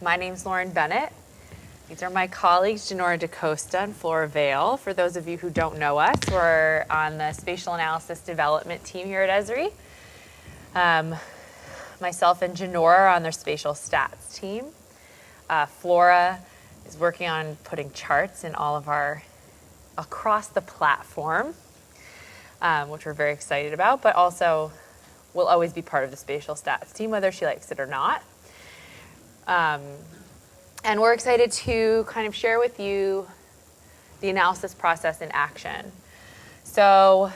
My name's Lauren Bennett. These are my colleagues, Janora DaCosta and Flora Vale. For those of you who don't know us, we're on the Spatial Analysis Development team here at Esri. Myself and Janora are on their Spatial Stats team. Flora is working on putting charts in all of our, across the platform, which we're very excited about, but also will always be part of the Spatial Stats team, whether she likes it or not. And we're excited to kind of share with you the analysis process in action. So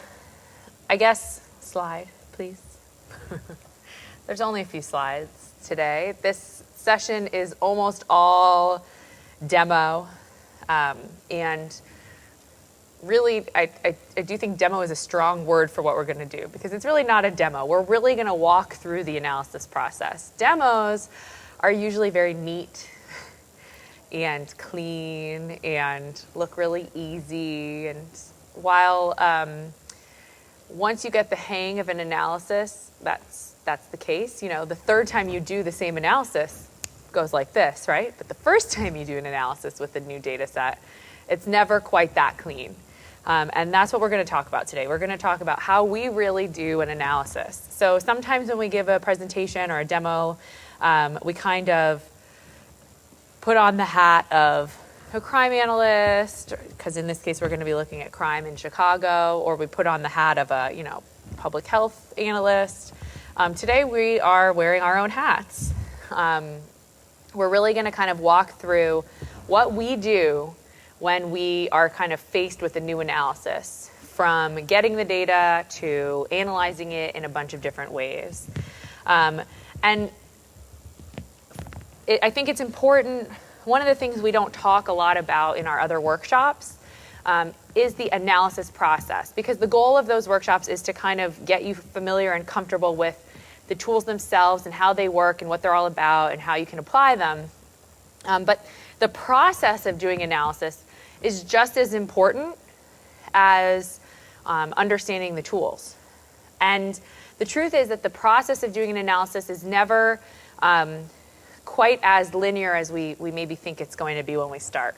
I guess, slide, please. There's only a few slides today. This session is almost all demo. And really, I do think demo is a strong word for what we're going to do, because it's really not a demo. We're really going to walk through the analysis process. Demos are usually very neat and clean and look really easy. And while once you get the hang of an analysis, that's the case. You know, the third time you do the same analysis goes like this, right? But the first time you do an analysis with a new data set, it's never quite that clean. And that's what we're going to talk about today. We're going to talk about how we really do an analysis. So sometimes when we give a presentation or a demo, we kind of put on the hat of a crime analyst, because in this case we're going to be looking at crime in Chicago, or we put on the hat of a, public health analyst. Today we are wearing our own hats. We're really going to kind of walk through what we do when we are kind of faced with a new analysis, from getting the data to analyzing it in a bunch of different ways. I think it's important, one of the things we don't talk a lot about in our other workshops is the analysis process, because the goal of those workshops is to kind of get you familiar and comfortable with the tools themselves and how they work and what they're all about and how you can apply them. But the process of doing analysis is just as important as understanding the tools. And the truth is that the process of doing an analysis is never quite as linear as we maybe think it's going to be when we start.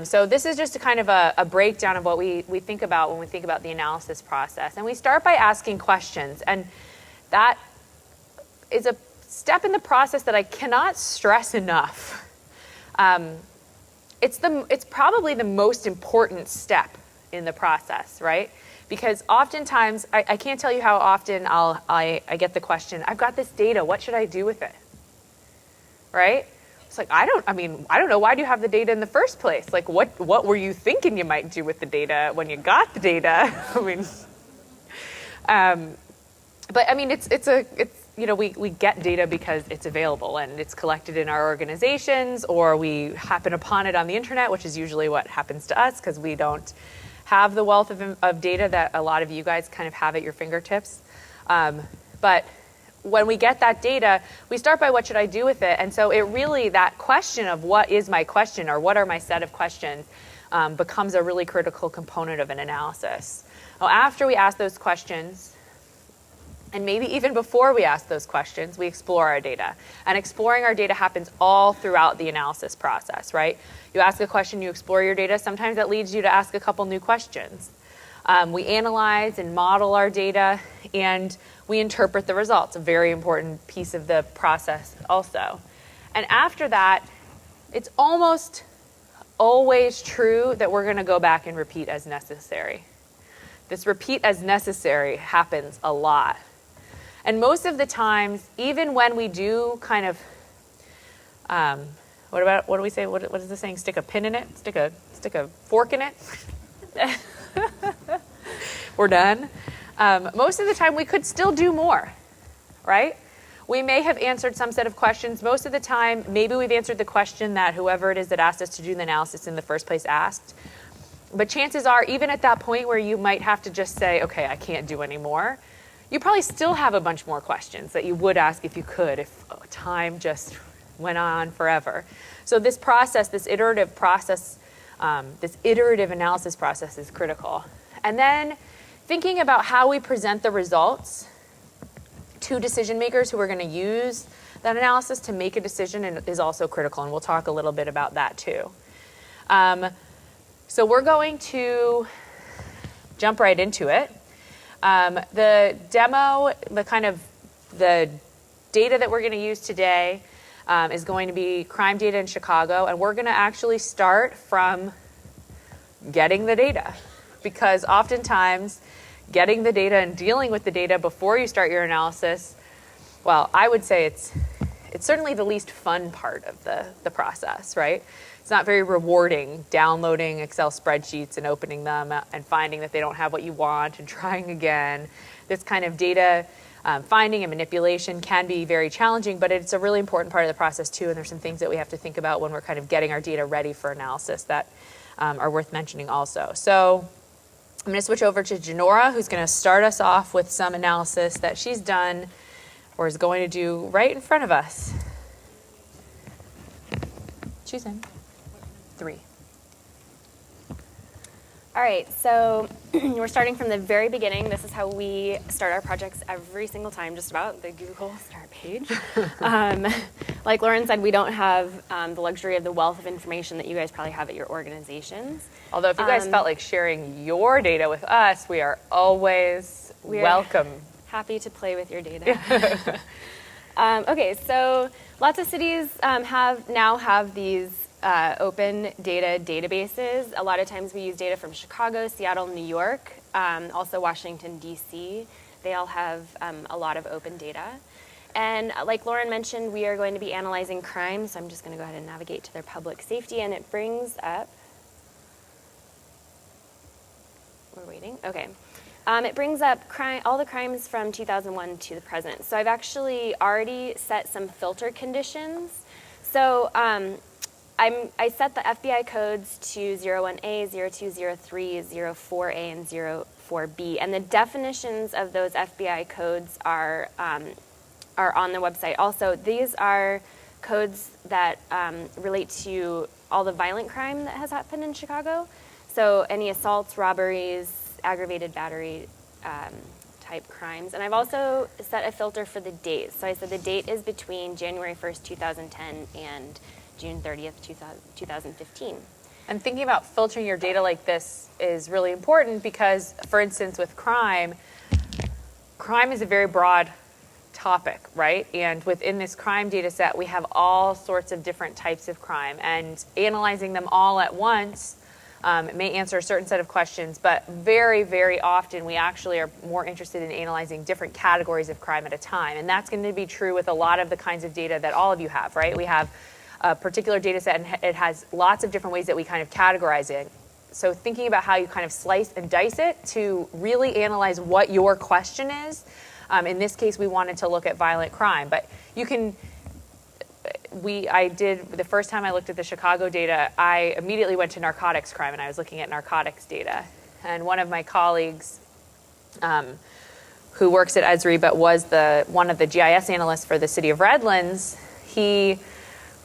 So this is just a kind of a breakdown of what we think about when we think about the analysis process. And we start by asking questions. And that is a step in the process that I cannot stress enough. It's probably the most important step in the process, right? Because oftentimes, I can't tell you how often I get the question, I've got this data, what should I do with it? Right? It's like, I don't know, why do you have the data in the first place? Like, what were you thinking you might do with the data when you got the data? We get data because it's available and it's collected in our organizations, or we happen upon it on the internet, which is usually what happens to us because we don't have the wealth of data that a lot of you guys kind of have at your fingertips. But when we get that data, we start by what should I do with it? And so it really, that question of what is my question or what are my set of questions becomes a really critical component of an analysis. Now, after we ask those questions, and maybe even before we ask those questions, we explore our data. And exploring our data happens all throughout the analysis process, right? You ask a question, you explore your data. Sometimes that leads you to ask a couple new questions. We analyze and model our data, and we interpret the results, a very important piece of the process also. And after that, it's almost always true that we're going to go back and repeat as necessary. This repeat as necessary happens a lot. And most of the times, even when we do kind of, what do we say? What is the saying? Stick a pin in it? Stick a fork in it? We're done. Most of the time, we could still do more, right? We may have answered some set of questions. Most of the time, maybe we've answered the question that whoever it is that asked us to do the analysis in the first place asked. But chances are, even at that point where you might have to just say, okay, I can't do any more, you probably still have a bunch more questions that you would ask if you could, if time just went on forever. So this process, this iterative process, this iterative analysis process is critical. And then thinking about how we present the results to decision makers who are going to use that analysis to make a decision is also critical, and we'll talk a little bit about that too. So we're going to jump right into it. The demo, the data that we're going to use today is going to be crime data in Chicago, and we're going to actually start from getting the data, because oftentimes getting the data and dealing with the data before you start your analysis, well, I would say it's certainly the least fun part of the process, right? It's not very rewarding downloading Excel spreadsheets and opening them and finding that they don't have what you want and trying again. This kind of data finding and manipulation can be very challenging, but it's a really important part of the process too, and there's some things that we have to think about when we're kind of getting our data ready for analysis that are worth mentioning also. So I'm going to switch over to Janora, who's going to start us off with some analysis that she's done or is going to do right in front of us. Choose in. 3. All right, so we're starting from the very beginning. This is how we start our projects every single time, just about, the Google start page. Like Lauren said, we don't have the luxury of the wealth of information that you guys probably have at your organizations. Although if you guys felt like sharing your data with us, we are always welcome. Happy to play with your data. Okay, so lots of cities now have these open data databases. A lot of times we use data from Chicago, Seattle, New York, also Washington, D.C. They all have a lot of open data. And like Lauren mentioned, we are going to be analyzing crime, so I'm just going to go ahead and navigate to their public safety, and it brings up, we're waiting, okay. It brings up all the crimes from 2001 to the present. So I've actually already set some filter conditions. So I set the FBI codes to 01A, 0203, 04A, and 04B. And the definitions of those FBI codes are on the website. Also, these are codes that relate to all the violent crime that has happened in Chicago. So any assaults, robberies, aggravated battery type crimes. And I've also set a filter for the date. So I said the date is between January 1st, 2010 and June 30th, 2015. And thinking about filtering your data like this is really important because, for instance, with crime is a very broad topic, right? And within this crime data set, we have all sorts of different types of crime, and analyzing them all at once may answer a certain set of questions, but very, very often we actually are more interested in analyzing different categories of crime at a time. And that's going to be true with a lot of the kinds of data that all of you have, right? We have a particular data set, and it has lots of different ways that we kind of categorize it. So thinking about how you kind of slice and dice it to really analyze what your question is. In this case, we wanted to look at violent crime, but you can, the first time I looked at the Chicago data, I immediately went to narcotics crime, and I was looking at narcotics data. And one of my colleagues who works at Esri but was one of the GIS analysts for the city of Redlands, he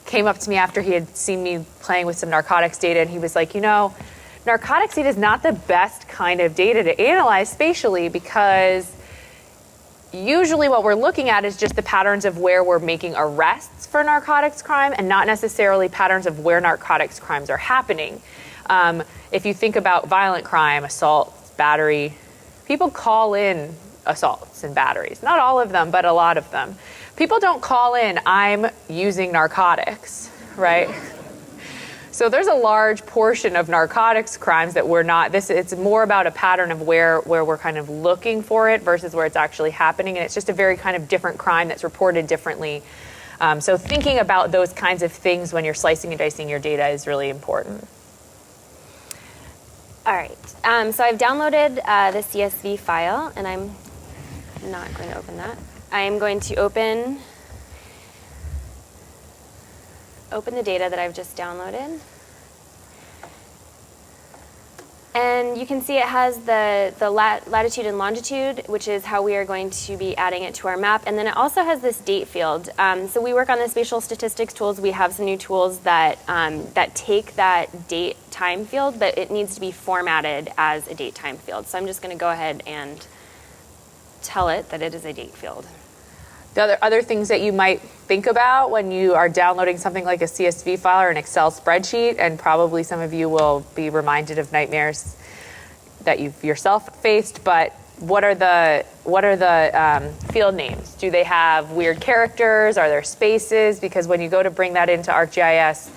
came up to me after he had seen me playing with some narcotics data, and he was like, narcotics data is not the best kind of data to analyze spatially, because usually what we're looking at is just the patterns of where we're making arrests for narcotics crime, and not necessarily patterns of where narcotics crimes are happening. If you think about violent crime, assault, battery, people call in assaults and batteries. Not all of them, but a lot of them. People don't call in, I'm using narcotics, right? So there's a large portion of narcotics crimes that we're not, it's more about a pattern of where we're kind of looking for it versus where it's actually happening. And it's just a very kind of different crime that's reported differently. So thinking about those kinds of things when you're slicing and dicing your data is really important. All right, so I've downloaded the CSV file, and I'm not going to open that. I'm going to open the data that I've just downloaded. And you can see it has the latitude and longitude, which is how we are going to be adding it to our map. And then it also has this date field. So we work on the spatial statistics tools. We have some new tools that take that date time field, but it needs to be formatted as a date time field. So I'm just going to go ahead and tell it that it is a date field. The other things that you might think about when you are downloading something like a CSV file or an Excel spreadsheet, and probably some of you will be reminded of nightmares that you've yourself faced, but what are the field names? Do they have weird characters? Are there spaces? Because when you go to bring that into ArcGIS,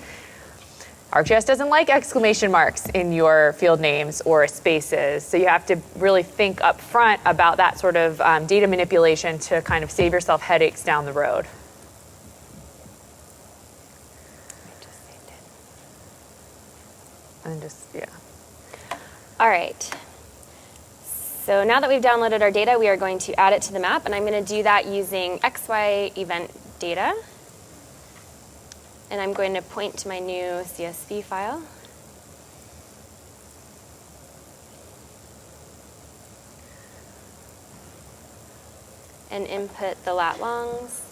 ArcGIS doesn't like exclamation marks in your field names or spaces. So you have to really think up front about that sort of data manipulation to kind of save yourself headaches down the road. And just, yeah. All right. So now that we've downloaded our data, we are going to add it to the map, and I'm going to do that using XY event data. And I'm going to point to my new CSV file. And input the lat longs.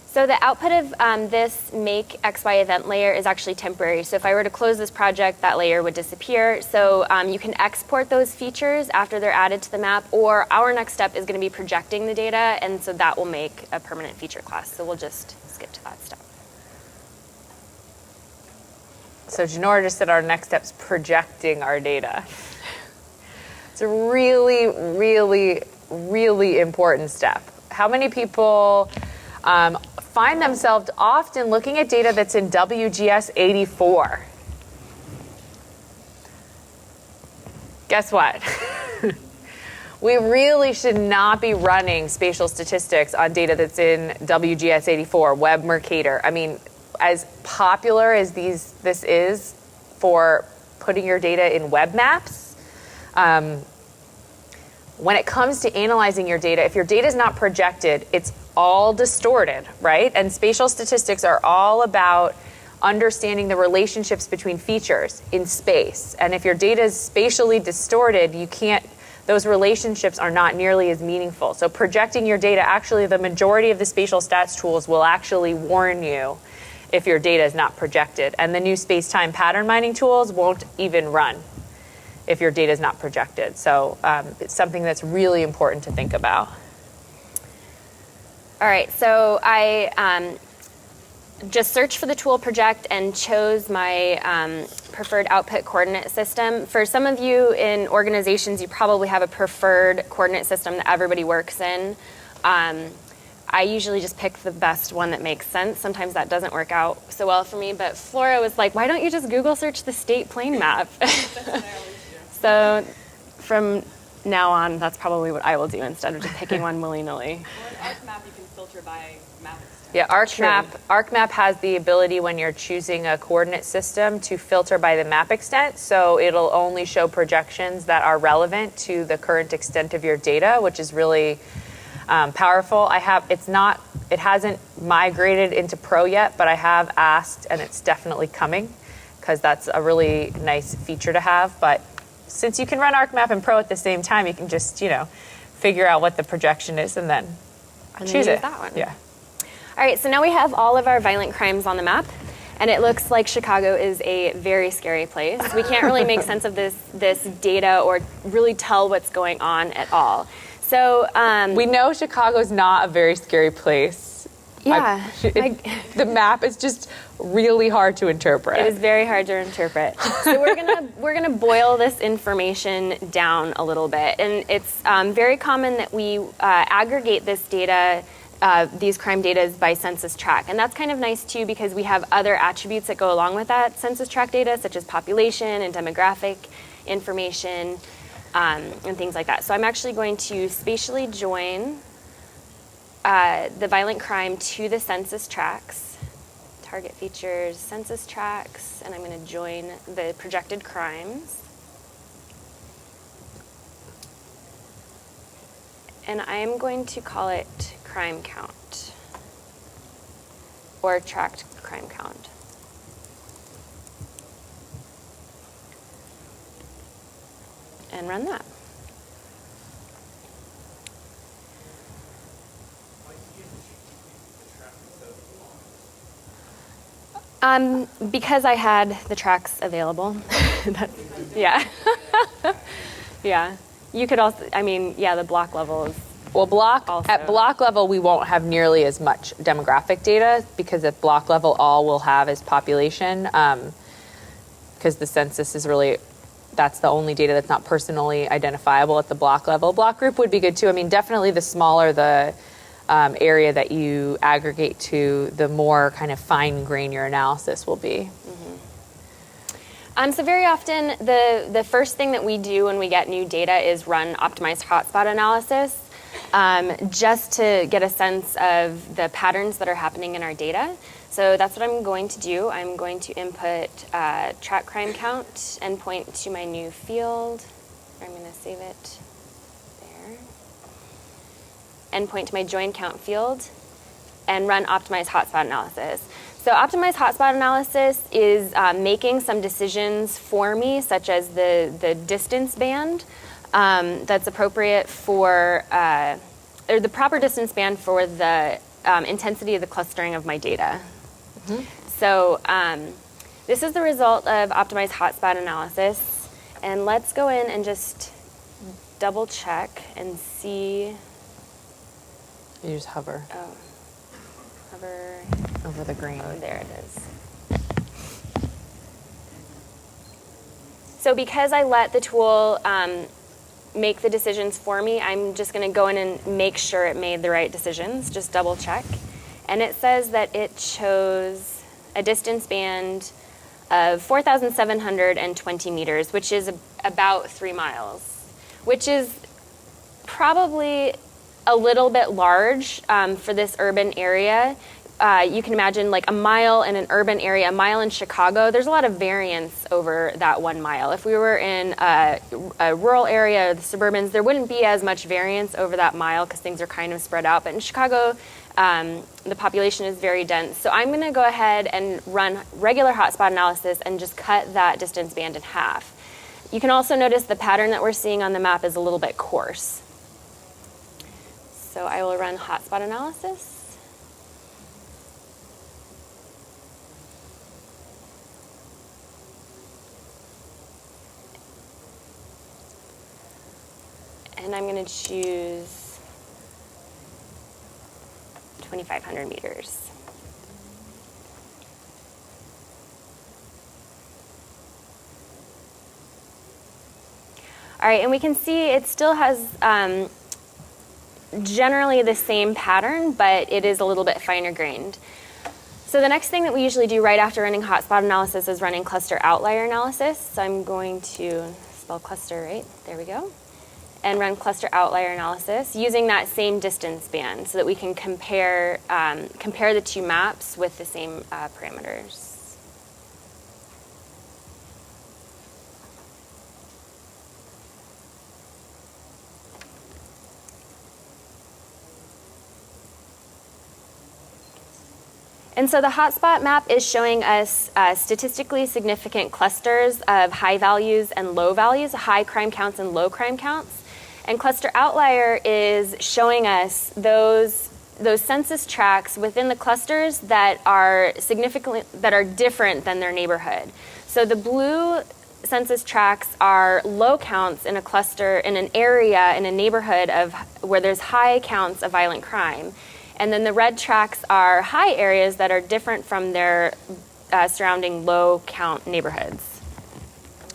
So the output of this make XY event layer is actually temporary. So if I were to close this project, that layer would disappear. So you can export those features after they're added to the map, or our next step is going to be projecting the data, and so that will make a permanent feature class. So we'll just skip to that step. So Janora just said our next step's projecting our data. It's a really, really, really important step. How many people find themselves often looking at data that's in WGS 84? Guess what? We really should not be running spatial statistics on data that's in WGS 84, Web Mercator. I mean, as popular as this is for putting your data in web maps, when it comes to analyzing your data, if your data is not projected, it's all distorted, right? And spatial statistics are all about understanding the relationships between features in space. And if your data is spatially distorted, those relationships are not nearly as meaningful. So projecting your data, actually the majority of the spatial stats tools will actually warn you if your data is not projected. And the new space-time pattern mining tools won't even run if your data is not projected. So it's something that's really important to think about. All right, so I just searched for the tool project and chose my preferred output coordinate system. For some of you in organizations, you probably have a preferred coordinate system that everybody works in. I usually just pick the best one that makes sense. Sometimes that doesn't work out so well for me, but Flora was like, why don't you just Google search the state plane map? So from now on, that's probably what I will do instead of just picking one willy-nilly. Or in ArcMap, you can filter by map extent. Yeah, ArcMap has the ability when you're choosing a coordinate system to filter by the map extent. So it'll only show projections that are relevant to the current extent of your data, which is really powerful. It hasn't migrated into Pro yet, but I have asked, and it's definitely coming because that's a really nice feature to have. But since you can run ArcMap and Pro at the same time, you can just, figure out what the projection is and then choose it. That one. Yeah. All right, so now we have all of our violent crimes on the map, and it looks like Chicago is a very scary place. We can't really make sense of this data or really tell what's going on at all. So we know Chicago's not a very scary place. Yeah. The map is just really hard to interpret. It is very hard to interpret. So we're gonna boil this information down a little bit, and it's very common that we aggregate this data, these crime data, by census tract, and that's kind of nice too because we have other attributes that go along with that census tract data, such as population and demographic information and things like that. So I'm actually going to spatially join the violent crime to the census tracts, target features, census tracts, and I'm going to join the projected crimes. And I'm going to call it crime count, or tract crime count. And run that. Because I had the tracks available. Yeah. Yeah. You could also, the block level is Well, Also. at block level, we won't have nearly as much demographic data because at block level, all we'll have is population, because the census is really, that's the only data that's not personally identifiable at the block level. Block group would be good too. I mean, definitely the smaller the area that you aggregate to, the more kind of fine-grained your analysis will be. So very often, the first thing that we do when we get new data is run optimized hotspot analysis, just to get a sense of the patterns that are happening in our data. So that's what I'm going to do. I'm going to input track crime count endpoint to my new field. I'm going to save it there. Endpoint to my join count field, and run optimized hotspot analysis. So optimized hotspot analysis is making some decisions for me, such as the distance band that's appropriate for, or the proper distance band for the intensity of the clustering of my data. So this is the result of optimized hotspot analysis. And let's go in and just double check and see. You just hover Hover. over the green. Oh, there it is. So because I let the tool make the decisions for me, I'm just going to go in and make sure it made the right decisions, just double check. And it says that it chose a distance band of 4,720 meters, which is about 3 miles, which is probably a little bit large for this urban area. You can imagine like a mile in an urban area, a mile in Chicago, there's a lot of variance over that 1 mile. If we were in a rural area, the suburbans, there wouldn't be as much variance over that mile because things are kind of spread out. But in Chicago, the population is very dense. So I'm going to go ahead and run regular hotspot analysis and just cut that distance band in half. You can also notice the pattern that we're seeing on the map is a little bit coarse. So I will run hotspot analysis. And I'm going to choose 2,500 meters. All right, and we can see it still has generally the same pattern, but it is a little bit finer grained. So the next thing that we usually do right after running hotspot analysis is running cluster outlier analysis. So I'm going to spell cluster right, there we go, and run cluster outlier analysis using that same distance band so that we can compare the two maps with the same parameters. And so the hotspot map is showing us statistically significant clusters of high values and low values, high crime counts and low crime counts. And cluster outlier is showing us those census tracts within the clusters that are different than their neighborhood. So the blue census tracts are low counts in a cluster, in an area, in a neighborhood of where there's high counts of violent crime. And then the red tracts are high areas that are different from their surrounding low count neighborhoods.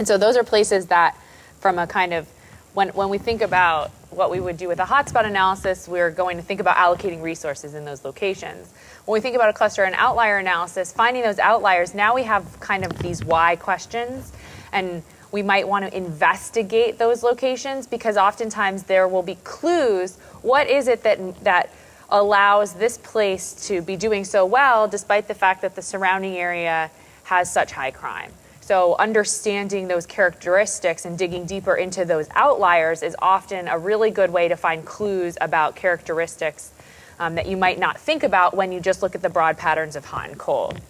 And so those are places that, from a kind of, when we think about what we would do with a hotspot analysis, we're going to think about allocating resources in those locations. When we think about a cluster and outlier analysis, finding those outliers, now we have kind of these why questions, and we might want to investigate those locations because oftentimes there will be clues. What is it that allows this place to be doing so well despite the fact that the surrounding area has such high crime? So understanding those characteristics and digging deeper into those outliers is often a really good way to find clues about characteristics that you might not think about when you just look at the broad patterns of hot and cold.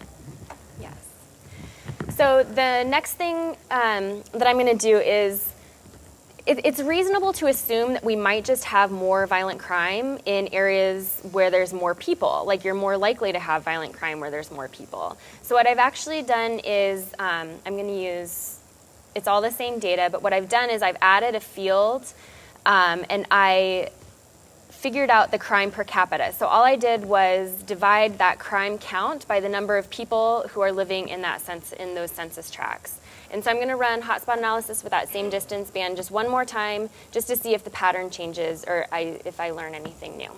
Yes. So the next thing that I'm going to do is, it's reasonable to assume that we might just have more violent crime in areas where there's more people. Like, you're more likely to have violent crime where there's more people. So what I've actually done is, I'm going to use, it's all the same data, but what I've done is I've added a field, and I figured out the crime per capita. So all I did was divide that crime count by the number of people who are living in those census tracts. And so I'm going to run hotspot analysis with that same distance band just one more time, just to see if the pattern changes or if I learn anything new.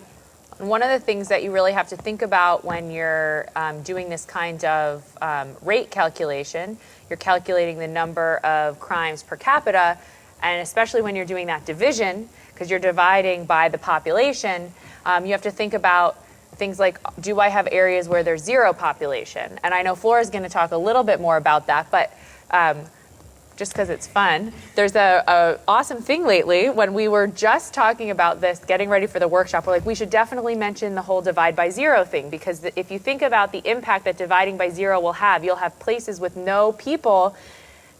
One of the things that you really have to think about when you're doing this kind of rate calculation, you're calculating the number of crimes per capita, and especially when you're doing that division, because you're dividing by the population, you have to think about things like, do I have areas where there's zero population? And I know Flora's going to talk a little bit more about that, but just because it's fun, there's a awesome thing lately when we were just talking about this, getting ready for the workshop, we're like, we should definitely mention the whole divide by zero thing, because if you think about the impact that dividing by zero will have, you'll have places with no people,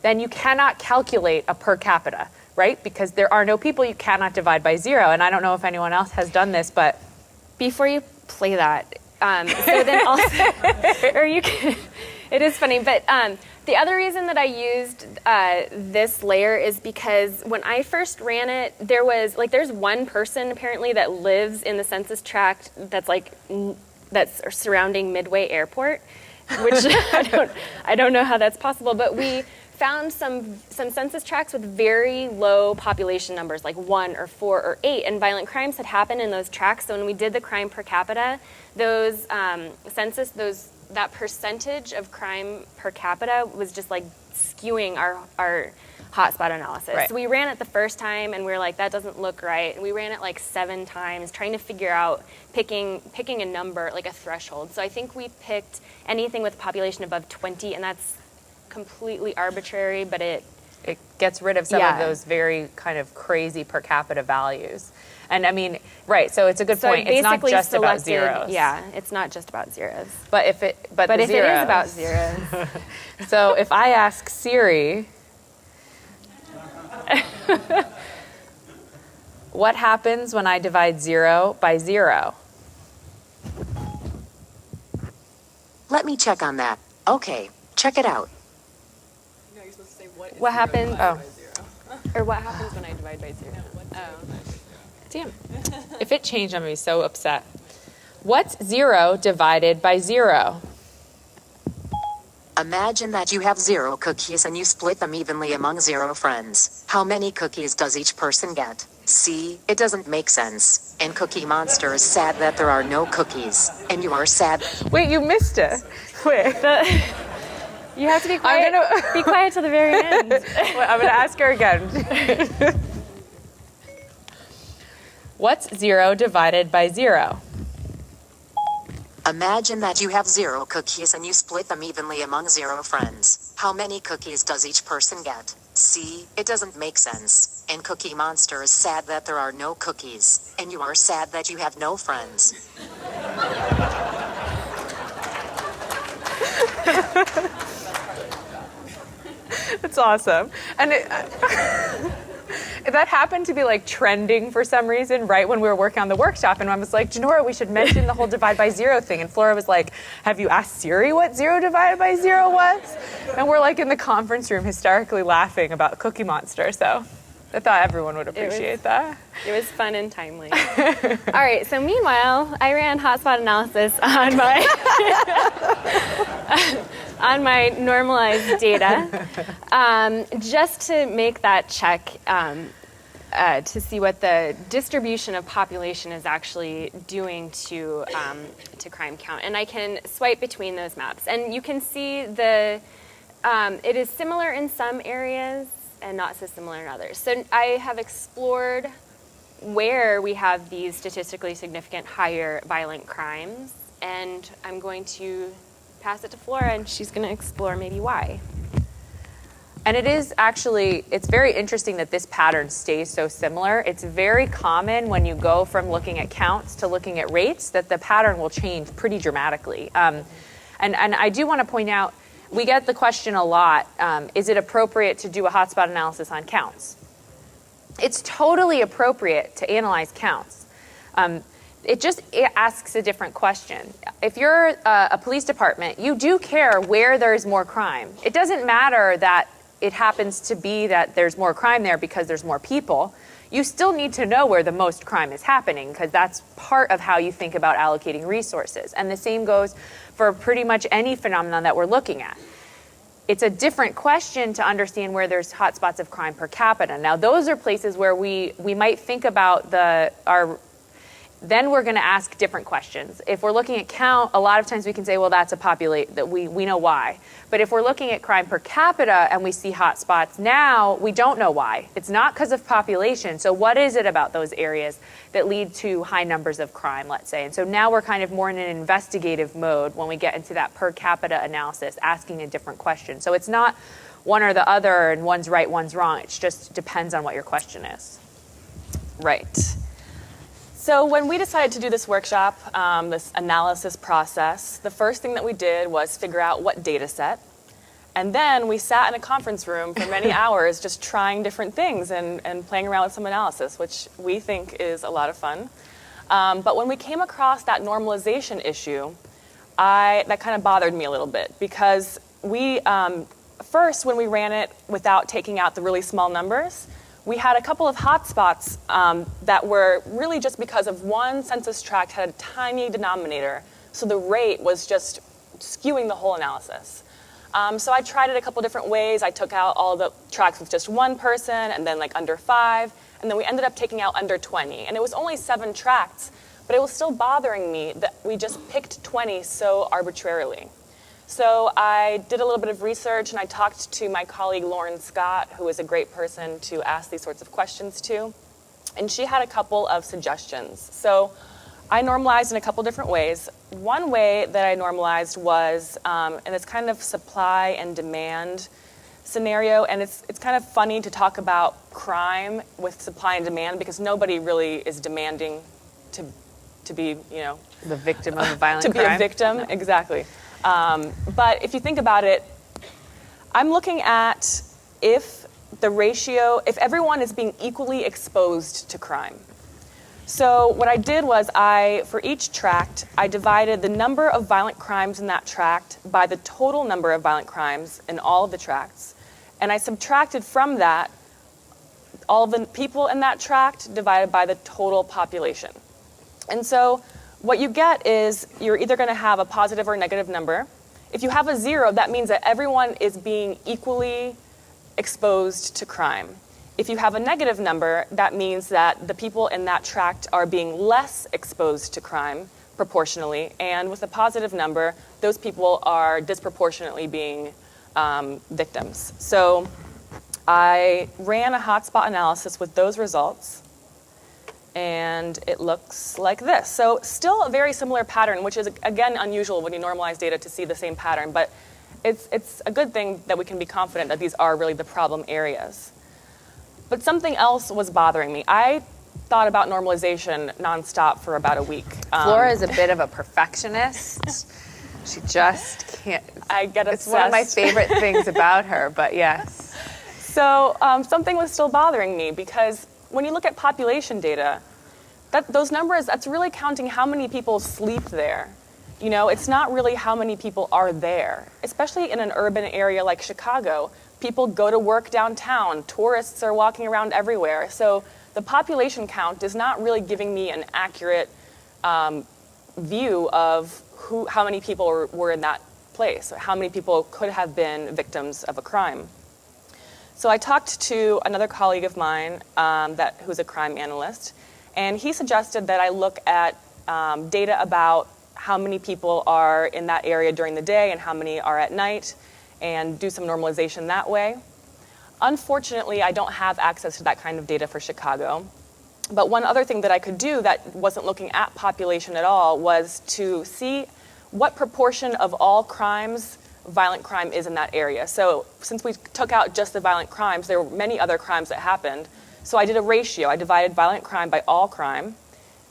then you cannot calculate a per capita, right? Because there are no people, you cannot divide by zero. And I don't know if anyone else has done this, but before you play that, so then also, or you can, it is funny, but the other reason that I used this layer is because when I first ran it, there's one person apparently that lives in the census tract that's surrounding Midway Airport, which I don't know how that's possible, but we found some census tracts with very low population numbers, like 1 or 4 or 8, and violent crimes had happened in those tracts. So when we did the crime per capita, those that percentage of crime per capita was just like skewing our hotspot analysis. Right. So we ran it the first time and we were like, that doesn't look right. And we ran it like 7 times, trying to figure out, picking a number, like a threshold. So I think we picked anything with a population above 20, and that's completely arbitrary, but it gets rid of some of those very kind of crazy per capita values. And I mean, right, so it's a good point. It's not just about zeros. Yeah, it's not just about zeros. But if it is about zeros. So if I ask Siri, what happens when I divide 0 by 0? Let me check on that. Okay, check it out. No, you're supposed to say what is What zero happens? divided by zero. Or what happens when I divide by 0? Damn. If it changed, I'm going to be so upset. What's 0 divided by 0? Imagine that you have 0 cookies and you split them evenly among 0 friends. How many cookies does each person get? See, it doesn't make sense. And Cookie Monster is sad that there are no cookies. And you are sad. Wait, you missed it. Wait. You have to be quiet. Be quiet till the very end. Wait, I'm going to ask her again. What's 0 divided by 0? Imagine that you have 0 cookies and you split them evenly among 0 friends. How many cookies does each person get? See, it doesn't make sense. And Cookie Monster is sad that there are no cookies. And you are sad that you have no friends. It's awesome. And that happened to be like trending for some reason right when we were working on the workshop, and I was like, Janora, we should mention the whole divide by 0 thing. And Flora was like, have you asked Siri what 0 divided by 0 was? And we're like in the conference room hysterically laughing about Cookie Monster. So I thought everyone would appreciate that. It was fun and timely. All right, so meanwhile, I ran hotspot analysis on my on my normalized data, just to make that check to see what the distribution of population is actually doing to crime count. And I can swipe between those maps, and you can see it is similar in some areas and not so similar in others. So I have explored where we have these statistically significant higher violent crimes, and I'm going to pass it to Flora, and she's going to explore maybe why. And it's very interesting that this pattern stays so similar. It's very common when you go from looking at counts to looking at rates that the pattern will change pretty dramatically. And I do want to point out, we get the question a lot, is it appropriate to do a hotspot analysis on counts? It's totally appropriate to analyze counts. It asks a different question. If you're a police department, you do care where there's more crime. It doesn't matter that it happens to be that there's more crime there because there's more people. you still need to know where the most crime is happening, because that's part of how you think about allocating resources. And the same goes for pretty much any phenomenon that we're looking at. It's a different question to understand where there's hotspots of crime per capita. Now, those are places where we might think about then we're going to ask different questions. If we're looking at count, a lot of times we can say, well, that's a populate, that we know why. But if we're looking at crime per capita and we see hot spots now, we don't know why. It's not because of population. So what is it about those areas that lead to high numbers of crime, let's say? And so now we're kind of more in an investigative mode when we get into that per capita analysis, asking a different question. So it's not one or the other and one's right, one's wrong. It just depends on what your question is. Right. So when we decided to do this workshop, this analysis process, the first thing that we did was figure out what data set. And then we sat in a conference room for many hours just trying different things and playing around with some analysis, which we think is a lot of fun. But when we came across that normalization issue, that kind of bothered me a little bit, because we, first, when we ran it without taking out the really small numbers, we had a couple of hotspots that were really just because of one census tract had a tiny denominator, so the rate was just skewing the whole analysis. So I tried it a couple different ways. I took out all the tracts with just one person, and then like under 5, and then we ended up taking out under 20. And it was only 7 tracts, but it was still bothering me that we just picked 20 so arbitrarily. So I did a little bit of research, and I talked to my colleague Lauren Scott, who is a great person to ask these sorts of questions to, and she had a couple of suggestions. So I normalized in a couple different ways. One way that I normalized was in this kind of supply and demand scenario, and it's kind of funny to talk about crime with supply and demand, because nobody really is demanding to be, The victim of a violent to crime. be a victim, exactly. But if you think about it, I'm looking at if everyone is being equally exposed to crime. So what I did was for each tract, I divided the number of violent crimes in that tract by the total number of violent crimes in all of the tracts. And I subtracted from that all of the people in that tract divided by the total population. And so what you get is you're either going to have a positive or negative number. If you have a 0, that means that everyone is being equally exposed to crime. If you have a negative number, that means that the people in that tract are being less exposed to crime proportionally. And with a positive number, those people are disproportionately being victims. So I ran a hotspot analysis with those results, and it looks like this. So still a very similar pattern, which is, again, unusual when you normalize data to see the same pattern, but it's a good thing that we can be confident that these are really the problem areas. But something else was bothering me. I thought about normalization nonstop for about a week. Flora is a bit of a perfectionist. She just can't. I get obsessed. It's one of my favorite things about her, but yes. So something was still bothering me, because when you look at population data, those numbers, that's really counting how many people sleep there. It's not really how many people are there, especially in an urban area like Chicago. People go to work downtown. Tourists are walking around everywhere. So the population count is not really giving me an accurate view of how many people were in that place, or how many people could have been victims of a crime. So I talked to another colleague of mine who's a crime analyst, and he suggested that I look at data about how many people are in that area during the day and how many are at night, and do some normalization that way. Unfortunately, I don't have access to that kind of data for Chicago. But one other thing that I could do that wasn't looking at population at all was to see what proportion of all crimes violent crime is in that area. So since we took out just the violent crimes, there were many other crimes that happened. So I did a ratio. I divided violent crime by all crime,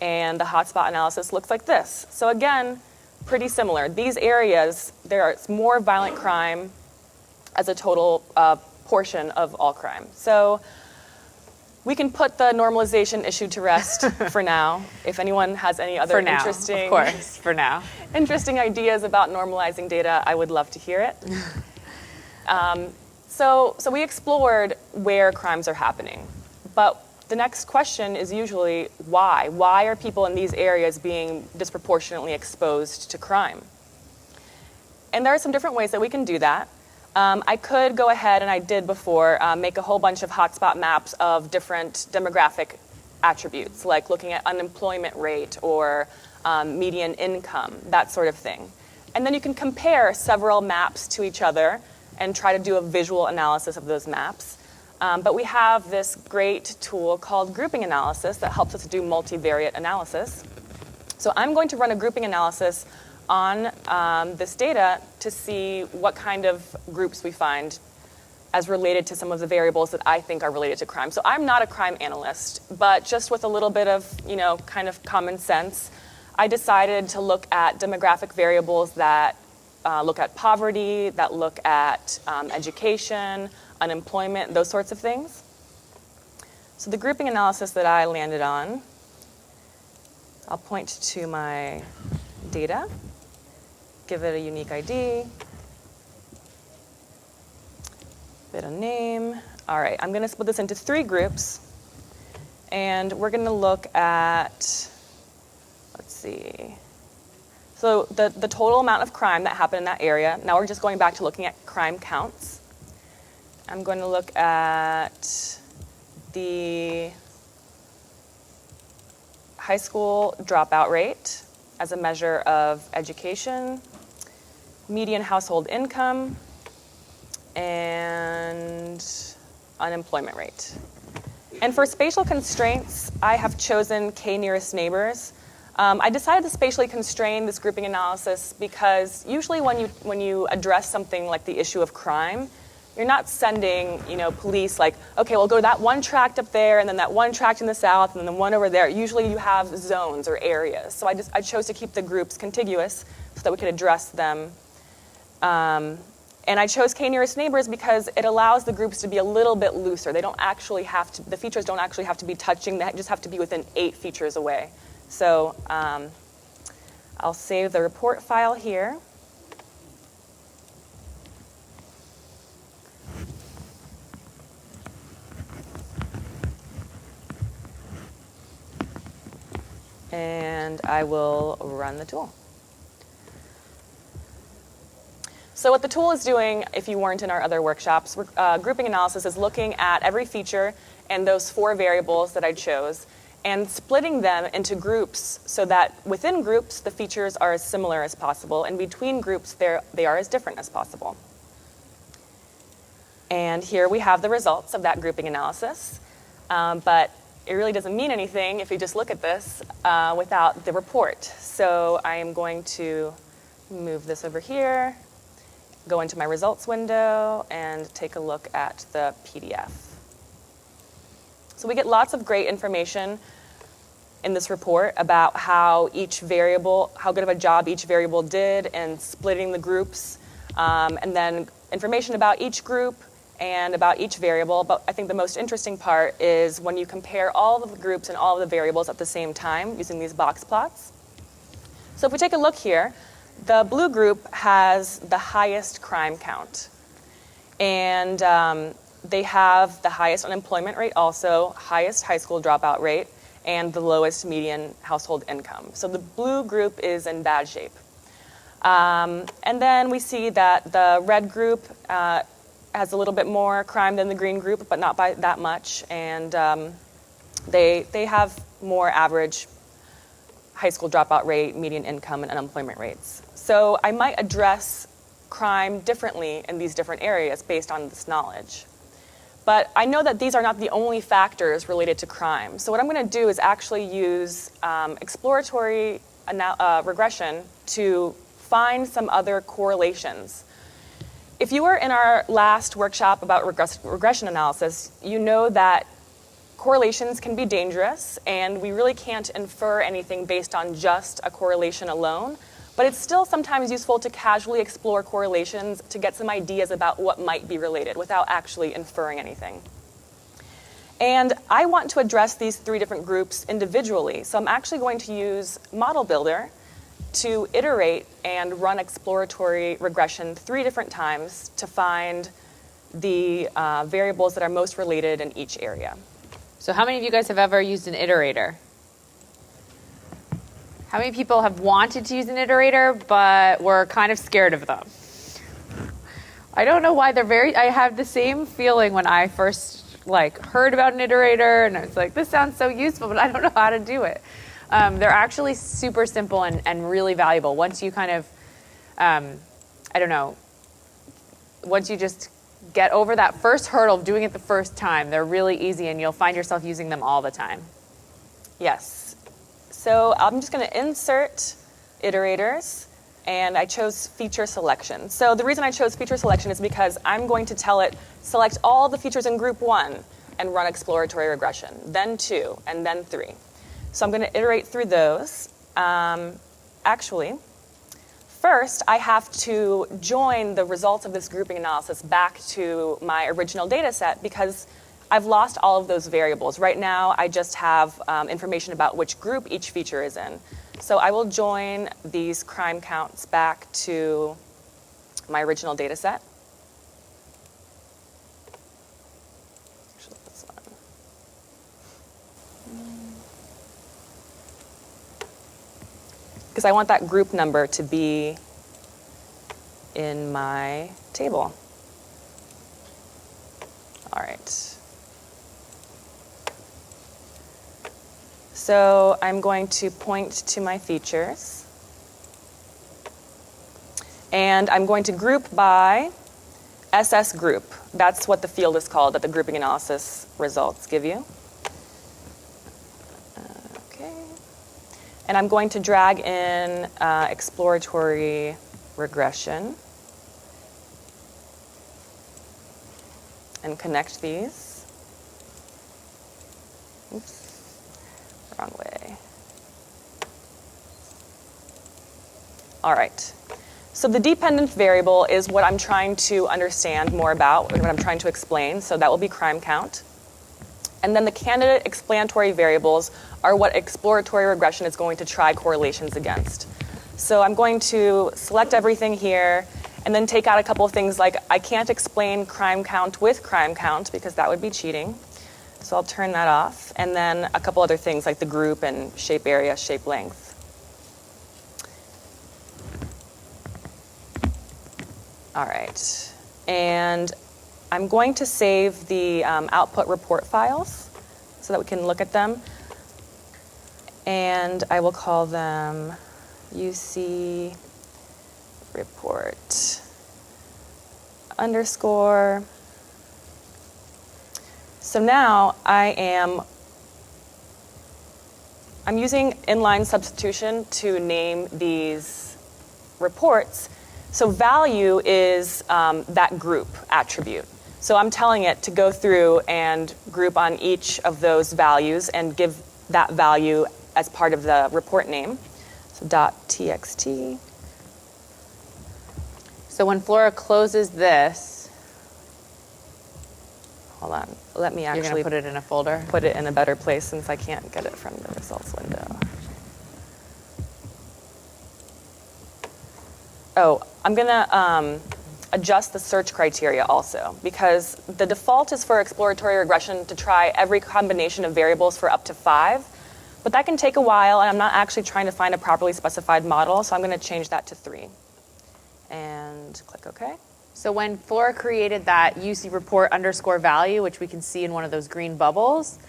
and the hotspot analysis looks like this. So again, pretty similar. These areas, there is more violent crime as a total portion of all crime. So we can put the normalization issue to rest for now. If anyone has any other interesting, of course, for now, interesting ideas about normalizing data, I would love to hear it. So we explored where crimes are happening, but the next question is usually why? Why are people in these areas being disproportionately exposed to crime? And there are some different ways that we can do that. I could go ahead, and I did before, make a whole bunch of hotspot maps of different demographic attributes, like looking at unemployment rate or median income, that sort of thing. And then you can compare several maps to each other and try to do a visual analysis of those maps. But we have this great tool called grouping analysis that helps us do multivariate analysis. So I'm going to run a grouping analysis on this data to see what kind of groups we find as related to some of the variables that I think are related to crime. So I'm not a crime analyst, but just with a little bit of, kind of common sense, I decided to look at demographic variables that look at poverty, that look at education, unemployment, those sorts of things. So the grouping analysis that I landed on, I'll point to my data, give it a unique ID, bit of name. All right, I'm going to split this into 3 groups, and we're going to look at, let's see, so the total amount of crime that happened in that area. Now we're just going back to looking at crime counts. I'm going to look at the high school dropout rate as a measure of education, median household income, and unemployment rate. And for spatial constraints, I have chosen k-nearest neighbors. I decided to spatially constrain this grouping analysis because usually when you address something like the issue of crime, you're not sending, police like, okay, we'll go to that one tract up there, and then that one tract in the south, and then one over there. Usually you have zones or areas. So I chose to keep the groups contiguous so that we could address them. And I chose k-nearest neighbors because it allows the groups to be a little bit looser. They don't actually have to, the features don't actually have to be touching, they just have to be within 8 features away. So I'll save the report file here. And I will run the tool. So what the tool is doing, if you weren't in our other workshops, grouping analysis is looking at every feature and those 4 variables that I chose and splitting them into groups so that within groups the features are as similar as possible, and between groups they are as different as possible. And here we have the results of that grouping analysis, but it really doesn't mean anything if you just look at this without the report. So I am going to move this over here, go into my results window, and take a look at the PDF. So we get lots of great information in this report about how each variable, how good of a job each variable did in splitting the groups, and then information about each group and about each variable. But I think the most interesting part is when you compare all of the groups and all of the variables at the same time using these box plots. So if we take a look here, the blue group has the highest crime count. And they have the highest unemployment rate also, highest high school dropout rate, and the lowest median household income. So the blue group is in bad shape. And then we see that the red group has a little bit more crime than the green group, but not by that much. And they have more average high school dropout rate, median income, and unemployment rates. So I might address crime differently in these different areas based on this knowledge. But I know that these are not the only factors related to crime. So what I'm going to do is actually use exploratory regression to find some other correlations. If you were in our last workshop about regression analysis, you know that correlations can be dangerous, and we really can't infer anything based on just a correlation alone. But it's still sometimes useful to casually explore correlations to get some ideas about what might be related without actually inferring anything. And I want to address these 3 different groups individually. So I'm actually going to use Model Builder to iterate and run exploratory regression 3 different times to find the variables that are most related in each area. So how many of you guys have ever used an iterator? How many people have wanted to use an iterator but were kind of scared of them? I don't know why I have the same feeling when I first heard about an iterator, and I was like, this sounds so useful, but I don't know how to do it. They're actually super simple and really valuable. Once you kind of, once you just get over that first hurdle of doing it the first time, they're really easy and you'll find yourself using them all the time. Yes. So I'm just going to insert iterators, and I chose feature selection. So the reason I chose feature selection is because I'm going to tell it, select all the features in group 1 and run exploratory regression, then 2, and then 3. So I'm going to iterate through those. Actually, first I have to join the results of this grouping analysis back to my original data set because I've lost all of those variables. Right now, I just have information about which group each feature is in. So I will join these crime counts back to my original data set. Actually, this one. Because I want that group number to be in my table. All right. So I'm going to point to my features. And I'm going to group by SS group. That's what the field is called that the grouping analysis results give you. Okay. And I'm going to drag in exploratory regression and connect these. Oops. Wrong way. All right. So the dependent variable is what I'm trying to understand more about, what I'm trying to explain. So that will be crime count. And then the candidate explanatory variables are what exploratory regression is going to try correlations against. So I'm going to select everything here and then take out a couple of things like I can't explain crime count with crime count because that would be cheating. So I'll turn that off. And then a couple other things like the group and shape area, shape length. All right. And I'm going to save the output report files so that we can look at them. And I will call them UC report underscore. So now I'm using inline substitution to name these reports. So value is that group attribute. So I'm telling it to go through and group on each of those values and give that value as part of the report name. So .txt. So when Flora closes this, Hold on, let me you're going actually to put it in a folder? put it in a better place since I can't get it from the results window. Oh, I'm going to adjust the search criteria also because the default is for exploratory regression to try every combination of variables for up to 5, but that can take a while and I'm not actually trying to find a properly specified model, so I'm going to change that to 3. And click OK. So when Flora created that UC report underscore value, which we can see in one of those green bubbles,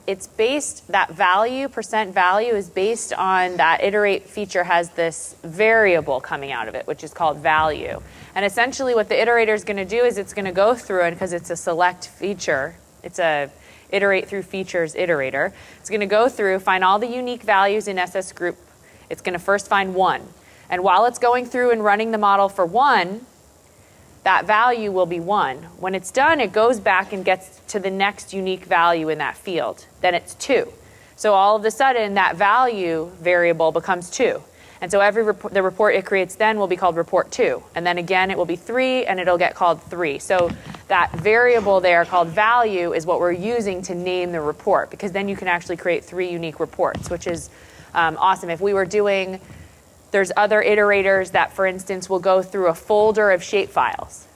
it's based, that value, percent value is based on that iterate feature has this variable coming out of it, which is called value. And essentially what the iterator is going to do is it's going to go through, and because it's a select feature, it's a iterate through features iterator, it's going to go through, find all the unique values in SS group. It's going to first find 1. And while it's going through and running the model for 1, that value will be 1. When it's done, it goes back and gets to the next unique value in that field. Then it's 2. So all of a sudden, that value variable becomes 2. And so the report it creates then will be called report 2. And then again, it will be 3, and it'll get called 3. So that variable there called value is what we're using to name the report, because then you can actually create 3 unique reports, which is awesome. If we were doing... There's other iterators that, for instance, will go through a folder of shapefiles.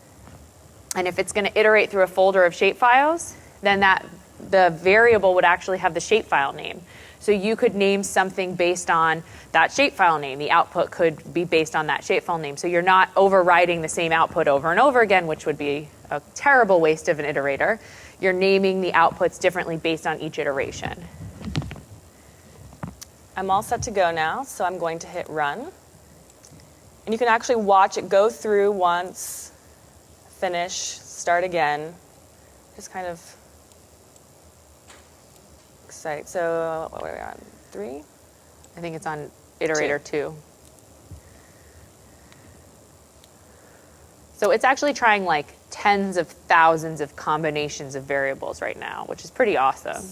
And if it's going to iterate through a folder of shapefiles, then that the variable would actually have the shapefile name. So you could name something based on that shapefile name. The output could be based on that shapefile name. So you're not overriding the same output over and over again, which would be a terrible waste of an iterator. You're naming the outputs differently based on each iteration. I'm all set to go now, so I'm going to hit run. And you can actually watch it go through once, finish, start again. Just kind of exciting. So what are we on? 3? I think it's on iterator 2. So it's actually trying like tens of thousands of combinations of variables right now, which is pretty awesome.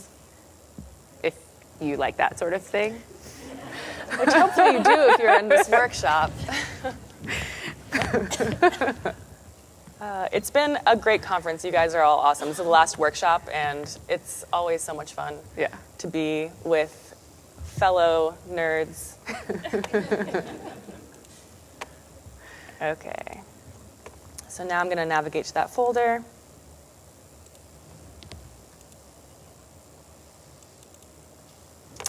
If you like that sort of thing. Which hopefully you do if you're in this workshop. It's been a great conference. You guys are all awesome. This is the last workshop, and it's always so much fun to be with fellow nerds. Okay. So now I'm going to navigate to that folder.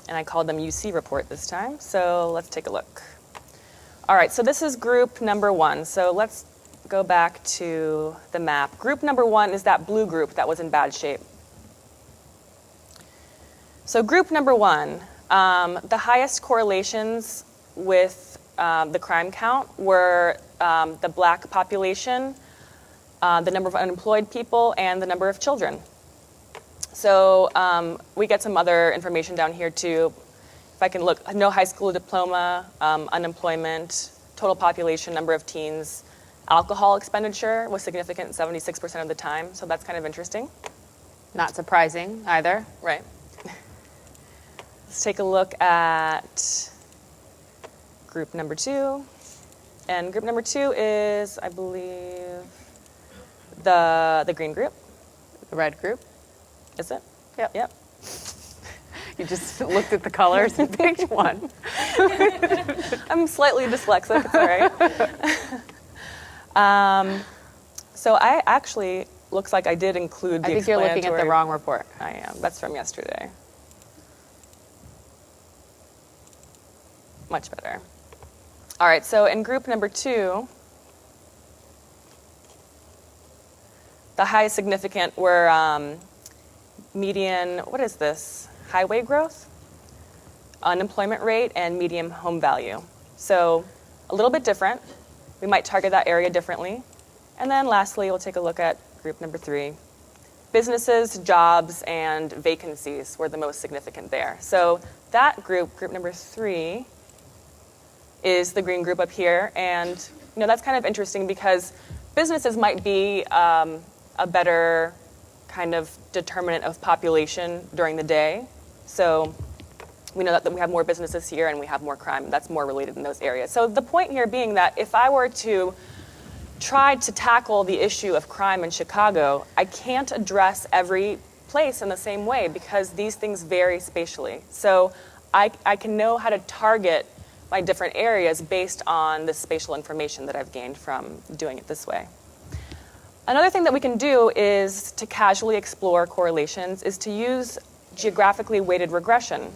And I called them UC report this time, so let's take a look. All right, so this is group number 1. So let's go back to the map. Group number 1 is that blue group that was in bad shape. So group number 1, the highest correlations with the crime count were the black population, the number of unemployed people, and the number of children. So we get some other information down here too. If I can look, no high school diploma, unemployment, total population, number of teens, alcohol expenditure was significant 76% of the time. So that's kind of interesting. Not surprising either. Right. Let's take a look at group number 2. And group number 2 is, I believe, the green group. The red group. Is it? Yep. Yep. You just looked at the colors and picked one. I'm slightly dyslexic, it's all right. So I actually, looks like I did include the I think you're looking at the wrong report. I am. That's from yesterday. Much better. All right, so in group number 2, the highest significant were median, what is this? Highway growth, unemployment rate, and median home value. So a little bit different. We might target that area differently. And then lastly, we'll take a look at group number 3. Businesses, jobs, and vacancies were the most significant there. So that group, group number 3, is the green group up here. And that's kind of interesting because businesses might be a better kind of determinant of population during the day. So we know that we have more businesses here and we have more crime. That's more related in those areas. So the point here being that if I were to try to tackle the issue of crime in Chicago, I can't address every place in the same way because these things vary spatially. So I can know how to target my different areas based on the spatial information that I've gained from doing it this way. Another thing that we can do is to casually explore correlations is to use geographically weighted regression.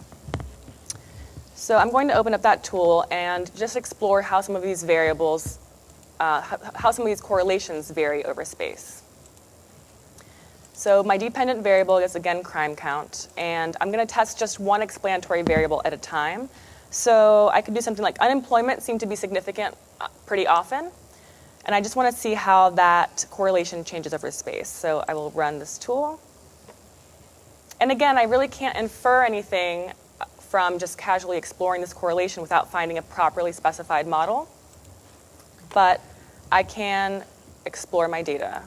So I'm going to open up that tool and just explore how some of these variables, how some of these correlations vary over space. So my dependent variable is again crime count, and I'm going to test just one explanatory variable at a time. So I could do something like unemployment seemed to be significant pretty often. And I just want to see how that correlation changes over space. So I will run this tool. And again, I really can't infer anything from just casually exploring this correlation without finding a properly specified model. But I can explore my data.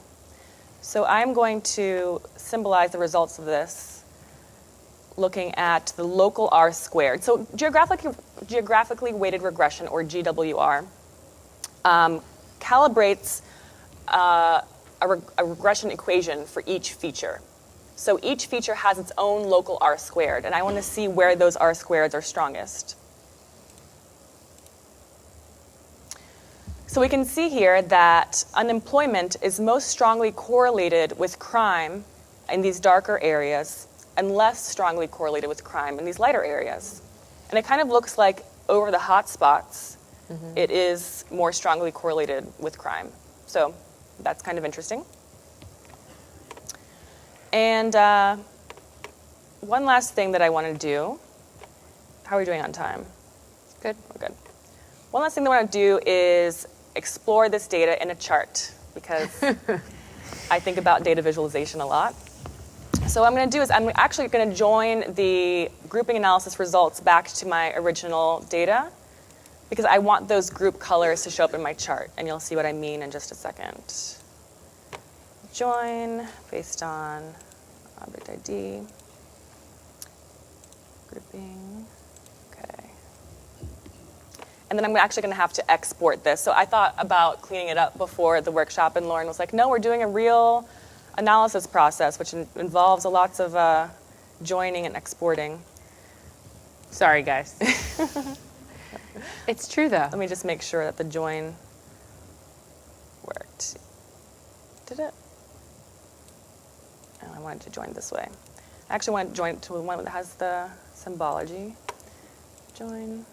So I'm going to symbolize the results of this looking at the local R squared. So geographically weighted regression, or GWR, calibrates a regression equation for each feature. So each feature has its own local R squared, and I want to see where those R squareds are strongest. So we can see here that unemployment is most strongly correlated with crime in these darker areas and less strongly correlated with crime in these lighter areas. And it kind of looks like over the hot spots, it is more strongly correlated with crime. So that's kind of interesting. And one last thing that I want to do. How are we doing on time? Good. We're good. One last thing that I want to do is explore this data in a chart, because I think about data visualization a lot. So what I'm going to do is I'm actually going to join the grouping analysis results back to my original data, because I want those group colors to show up in my chart, and you'll see what I mean in just a second. Join based on object ID, grouping, okay. And then I'm actually going to have to export this. So I thought about cleaning it up before the workshop, and Lauren was like, no, we're doing a real analysis process, which involves lots of joining and exporting. Sorry, guys. It's true, though. Let me just make sure that the join worked. Did it? Oh, I wanted to join this way. I actually want to join to the one that has the symbology. Join.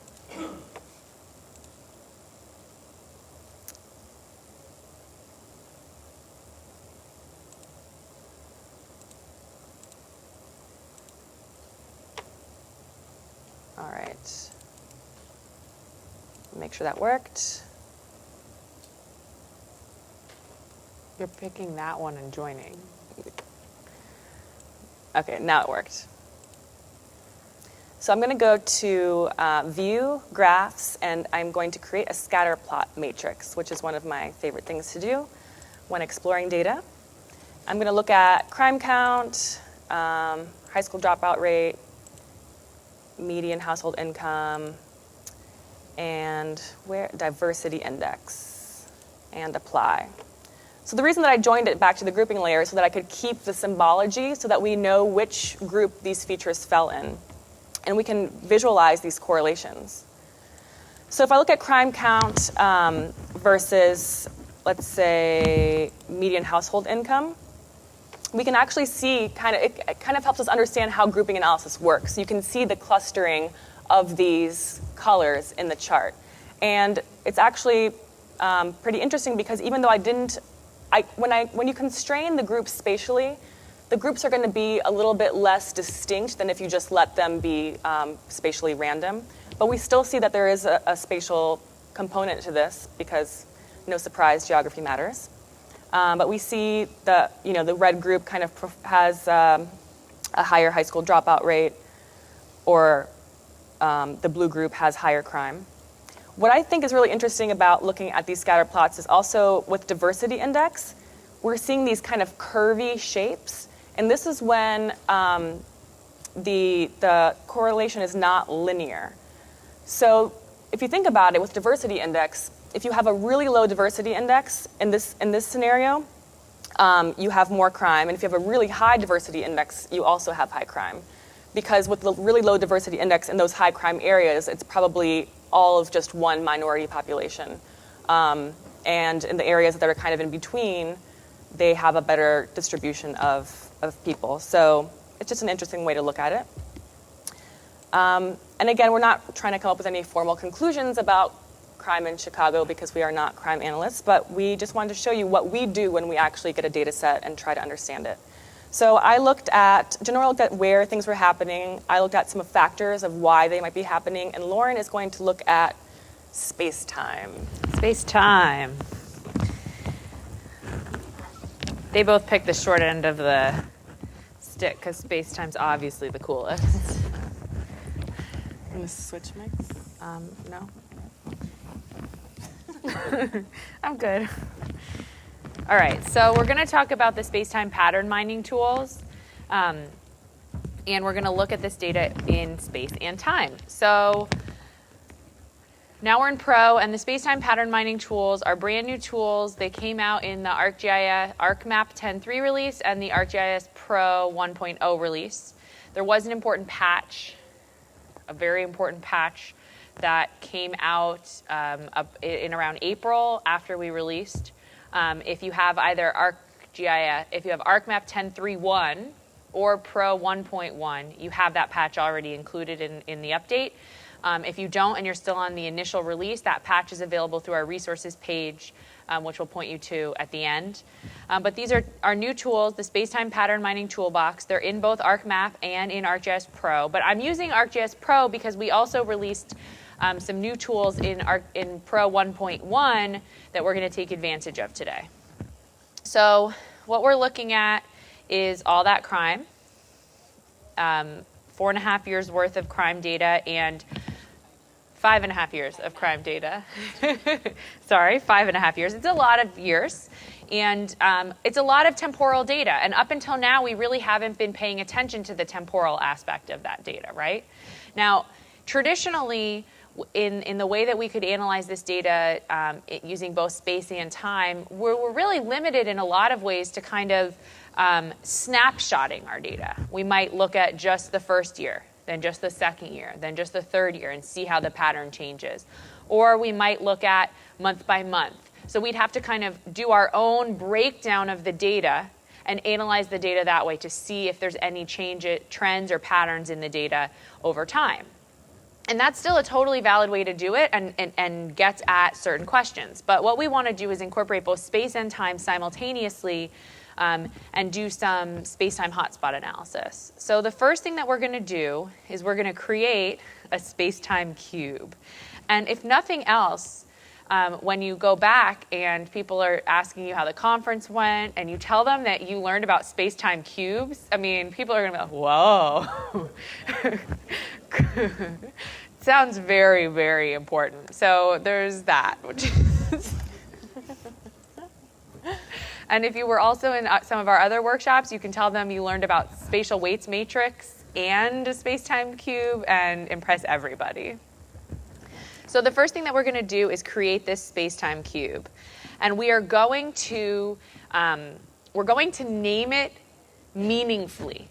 All right. Make sure that worked. You're picking that one and joining. Okay, now it worked. So I'm going to go to View, Graphs, and I'm going to create a scatter plot matrix, which is one of my favorite things to do when exploring data. I'm going to look at crime count, high school dropout rate, median household income, and diversity index, and apply. So the reason that I joined it back to the grouping layer is so that I could keep the symbology so that we know which group these features fell in. And we can visualize these correlations. So if I look at crime count versus, let's say, median household income, we can actually see it kind of helps us understand how grouping analysis works. You can see the clustering of these colors in the chart. And it's actually pretty interesting, because even though when you constrain the groups spatially, the groups are going to be a little bit less distinct than if you just let them be spatially random. But we still see that there is a spatial component to this, because no surprise, geography matters. But we see the red group kind of has a higher high school dropout rate, or the blue group has higher crime. What I think is really interesting about looking at these scatter plots is also with diversity index, we're seeing these kind of curvy shapes. And this is when the correlation is not linear. So if you think about it with diversity index, if you have a really low diversity index in this scenario, you have more crime. And if you have a really high diversity index, you also have high crime. Because with the really low diversity index in those high crime areas, it's probably all of just one minority population. And in the areas that are kind of in between, they have a better distribution of people. So it's just an interesting way to look at it. And again, we're not trying to come up with any formal conclusions about crime in Chicago, because we are not crime analysts, but we just wanted to show you what we do when we actually get a data set and try to understand it. So I looked at where things were happening. I looked at some factors of why they might be happening, and Lauren is going to look at space-time. Space-time. They both picked the short end of the stick, because space-time's obviously the coolest. I'm going to switch mics. No. I'm good. All right, so we're going to talk about the space-time pattern mining tools, and we're going to look at this data in space and time. So now we're in Pro, and the space-time pattern mining tools are brand new tools. They came out in the ArcGIS ArcMap 10.3 release and the ArcGIS Pro 1.0 release. There was an important patch, a very important patch, that came out in around April after we released. If you have either GIS, if you have ArcMap 10.3.1 or Pro 1.1, you have that patch already included in the update. If you don't and you're still on the initial release, that patch is available through our resources page, which we'll point you to at the end. But these are our new tools, the Spacetime Pattern Mining Toolbox. They're in both ArcMap and in ArcGIS Pro. But I'm using ArcGIS Pro because we also released some new tools in Pro 1.1 that we're going to take advantage of today. So what we're looking at is all that crime, 4.5 years worth of crime data and 5.5 years of crime data. Sorry, 5.5 years. It's a lot of years. And it's a lot of temporal data. And up until now, we really haven't been paying attention to the temporal aspect of that data, right? Now, traditionally, in the way that we could analyze this data using both space and time, we're really limited in a lot of ways to kind of snapshotting our data. We might look at just the first year, then just the second year, then just the third year and see how the pattern changes. Or we might look at month by month. So we'd have to kind of do our own breakdown of the data and analyze the data that way to see if there's any trends or patterns in the data over time. And that's still a totally valid way to do it and gets at certain questions. But what we want to do is incorporate both space and time simultaneously and do some space-time hotspot analysis. So the first thing that we're going to do is we're going to create a space-time cube. And if nothing else, when you go back and people are asking you how the conference went and you tell them that you learned about space-time cubes, I mean, people are going to be like, whoa. Sounds very, very important. So there's that. And if you were also in some of our other workshops, you can tell them you learned about spatial weights matrix and a space-time cube and impress everybody. So the first thing that we're going to do is create this space-time cube. And we are going to name it meaningfully.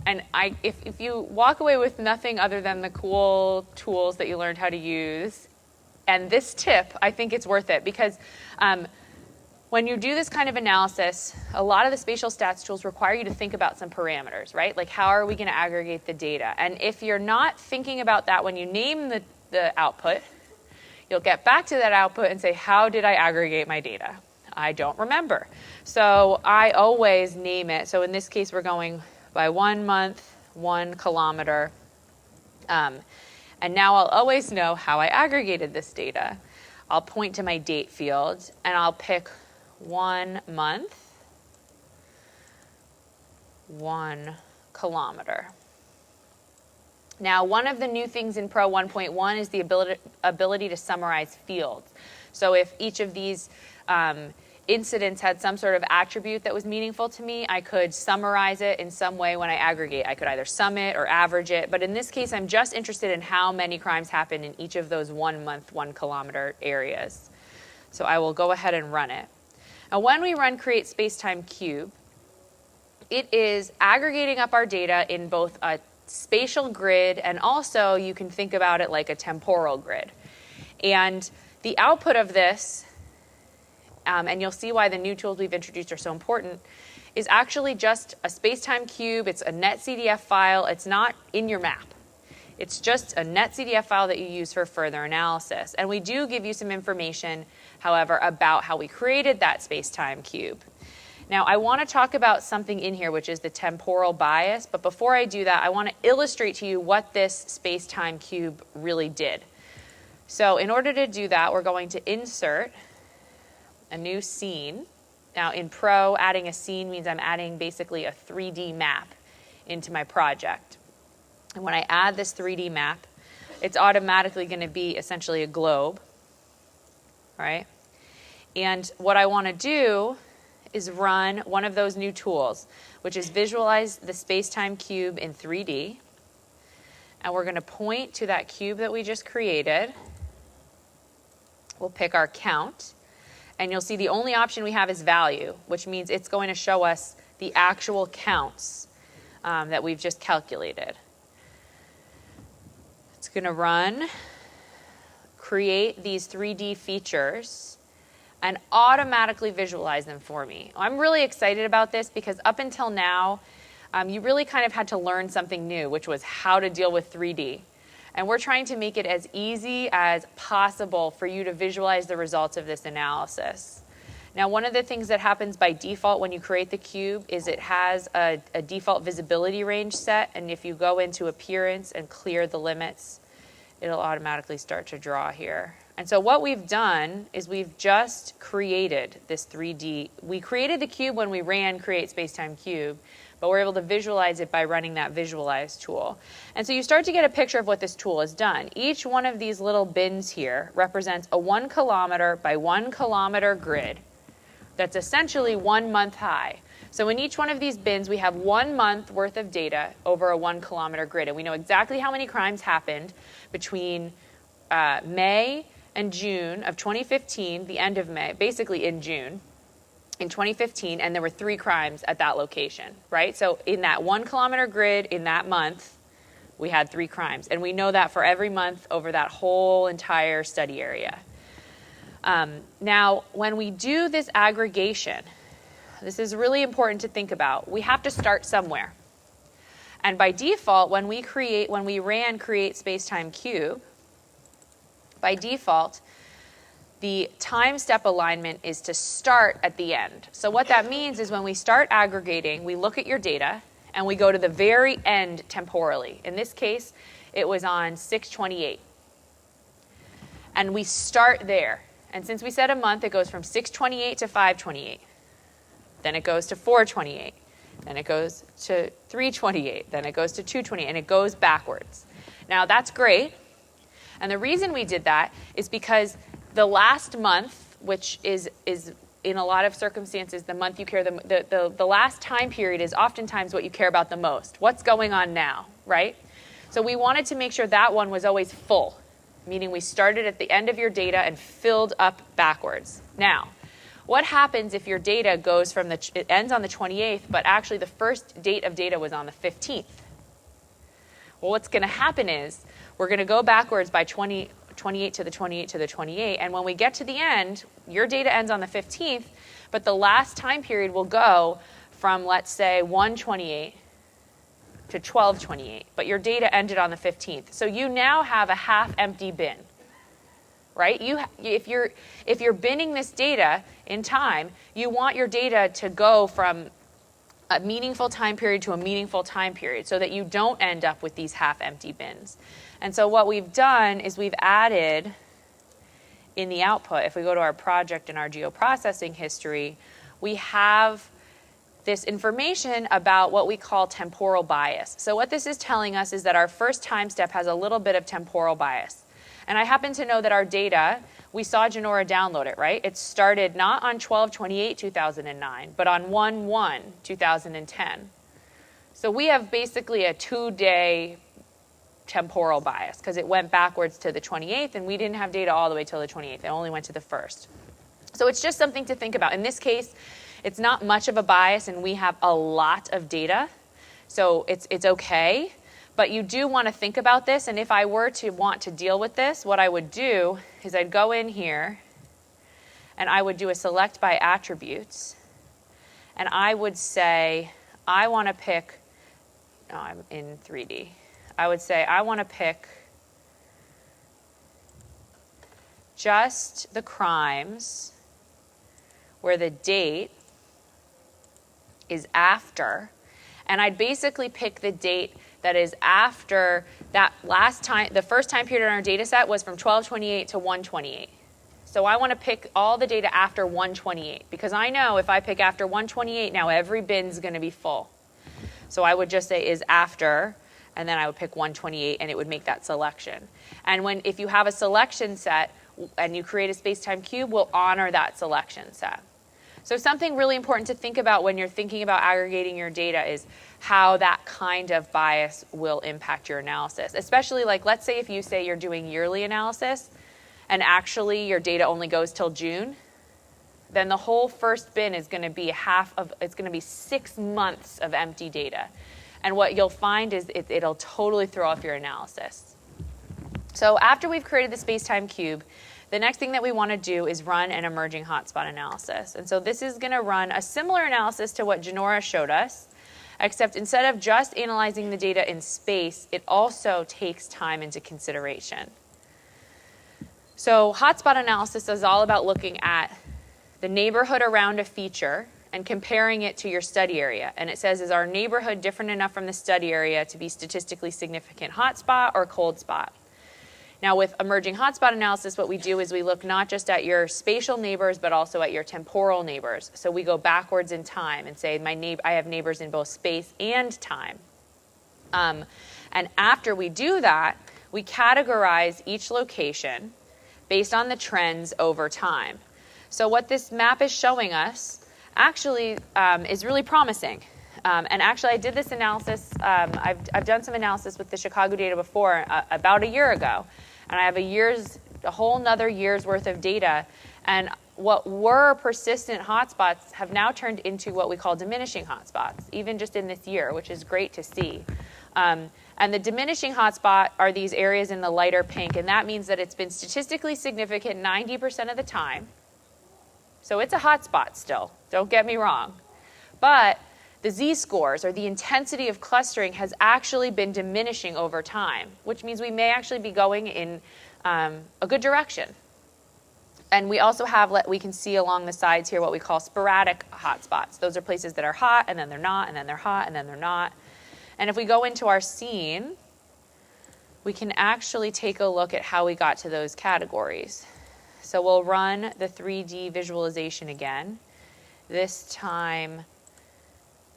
And if you walk away with nothing other than the cool tools that you learned how to use, and this tip, I think it's worth it. Because when you do this kind of analysis, a lot of the spatial stats tools require you to think about some parameters, right? Like, how are we going to aggregate the data? And if you're not thinking about that when you name the output, you'll get back to that output and say, how did I aggregate my data? I don't remember. So I always name it. So in this case, we're going by 1 month, 1 kilometer. And now I'll always know how I aggregated this data. I'll point to my date field, and I'll pick 1 month, 1 kilometer. Now, one of the new things in Pro 1.1 is the ability to summarize fields. So if each of these incidents had some sort of attribute that was meaningful to me, I could summarize it in some way when I aggregate. I could either sum it or average it. But in this case, I'm just interested in how many crimes happened in each of those 1 month, 1 kilometer areas. So I will go ahead and run it. Now, when we run Create Spacetime Cube, it is aggregating up our data in both a spatial grid, and also you can think about it like a temporal grid. And the output of this, and you'll see why the new tools we've introduced are so important, is actually just a space-time cube. It's a netcdf file. It's not in your map. It's just a netcdf file that you use for further analysis. And we do give you some information, however, about how we created that space-time cube. Now, I want to talk about something in here, which is the temporal bias. But before I do that, I want to illustrate to you what this space-time cube really did. So in order to do that, we're going to insert a new scene. Now, in Pro, adding a scene means I'm adding basically a 3D map into my project. And when I add this 3D map, it's automatically going to be essentially a globe, right? And what I want to do is run one of those new tools, which is visualize the space-time cube in 3D. And we're going to point to that cube that we just created. We'll pick our count. And you'll see the only option we have is value, which means it's going to show us the actual counts that we've just calculated. It's going to run, create these 3D features and automatically visualize them for me. I'm really excited about this because up until now, you really kind of had to learn something new, which was how to deal with 3D. And we're trying to make it as easy as possible for you to visualize the results of this analysis. Now, one of the things that happens by default when you create the cube is it has a default visibility range set, and if you go into Appearance and clear the limits, it'll automatically start to draw here. And so what we've done is we've just created this 3D. We created the cube when we ran Create Spacetime Cube, but we're able to visualize it by running that Visualize tool. And so you start to get a picture of what this tool has done. Each one of these little bins here represents a 1 kilometer by 1 kilometer grid that's essentially 1 month high. So in each one of these bins, we have 1 month worth of data over a 1 kilometer grid. And we know exactly how many crimes happened between May and June of 2015, the end of May, basically in June. In 2015, and there were 3 crimes at that location, right? So in that 1 kilometer grid in that month, we had 3 crimes. And we know that for every month over that whole entire study area. Now, when we do this aggregation, this is really important to think about. We have to start somewhere. And by default, when we ran Create Spacetime Cube, by default, the time step alignment is to start at the end. So what that means is when we start aggregating, we look at your data and we go to the very end temporally. In this case, it was on 6/28. And we start there. And since we said a month, it goes from 6/28 to 5/28. Then it goes to 4/28. Then it goes to 3/28. Then it goes to 2/28. And it goes backwards. Now, that's great. And the reason we did that is because the last month, which is in a lot of circumstances the month you care, the last time period is oftentimes what you care about the most. What's going on now, right? So we wanted to make sure that one was always full, meaning we started at the end of your data and filled up backwards. Now, what happens if your data goes from it ends on the 28th, but actually the first date of data was on the 15th? Well, what's going to happen is we're going to go backwards by 28 to the 28 to the 28, and when we get to the end, your data ends on the 15th, but the last time period will go from, let's say, 1/28 to 12/28, but your data ended on the 15th. So you now have a half-empty bin, right? If you're binning this data in time, you want your data to go from a meaningful time period to a meaningful time period so that you don't end up with these half-empty bins. And so what we've done is we've added in the output, if we go to our project and our geoprocessing history, we have this information about what we call temporal bias. So what this is telling us is that our first time step has a little bit of temporal bias. And I happen to know that our data, we saw Genora download it, right? It started not on 12/28/2009, but on 1/1/2010. So we have basically a 2-day temporal bias because it went backwards to the 28th, and we didn't have data all the way till the 28th. It only went to the 1st. So it's just something to think about. In this case, it's not much of a bias, and we have a lot of data, so it's okay. But you do want to think about this, and if I were to want to deal with this, what I would do is I'd go in here, and I would do a select by attributes, and I would say, I want to pick, no, I'm in 3D. I would say, I want to pick just the crimes where the date is after, and I'd basically pick the date that is after that last time, the first time period in our data set was from 12/28 to 1/28. So I want to pick all the data after 1/28 because I know if I pick after 1/28, now every bin's going to be full. So I would just say is after, and then I would pick 1/28 and it would make that selection. And if you have a selection set and you create a space-time cube, we'll honor that selection set. So something really important to think about when you're thinking about aggregating your data is how that kind of bias will impact your analysis. Especially like, let's say if you say you're doing yearly analysis and actually your data only goes till June, then the whole first bin is going to be it's going to be 6 months of empty data. And what you'll find is it'll totally throw off your analysis. So after we've created the space-time cube, the next thing that we want to do is run an emerging hotspot analysis. And so this is going to run a similar analysis to what Janora showed us, except instead of just analyzing the data in space, it also takes time into consideration. So hotspot analysis is all about looking at the neighborhood around a feature and comparing it to your study area. And it says, is our neighborhood different enough from the study area to be statistically significant hotspot or cold spot? Now with emerging hotspot analysis, what we do is we look not just at your spatial neighbors, but also at your temporal neighbors. So we go backwards in time and say, I have neighbors in both space and time. And after we do that, we categorize each location based on the trends over time. So what this map is showing us actually is really promising. And actually, I did this analysis. I've done some analysis with the Chicago data before, about a year ago. And I have a whole nother year's worth of data. And what were persistent hotspots have now turned into what we call diminishing hotspots, even just in this year, which is great to see. And the diminishing hotspot are these areas in the lighter pink. And that means that it's been statistically significant 90% of the time. So it's a hotspot still, don't get me wrong. But the z-scores, or the intensity of clustering, has actually been diminishing over time, which means we may actually be going in a good direction. And we also have, we can see along the sides here what we call sporadic hotspots. Those are places that are hot, and then they're not, and then they're hot, and then they're not. And if we go into our scene, we can actually take a look at how we got to those categories. So we'll run the 3D visualization again. This time,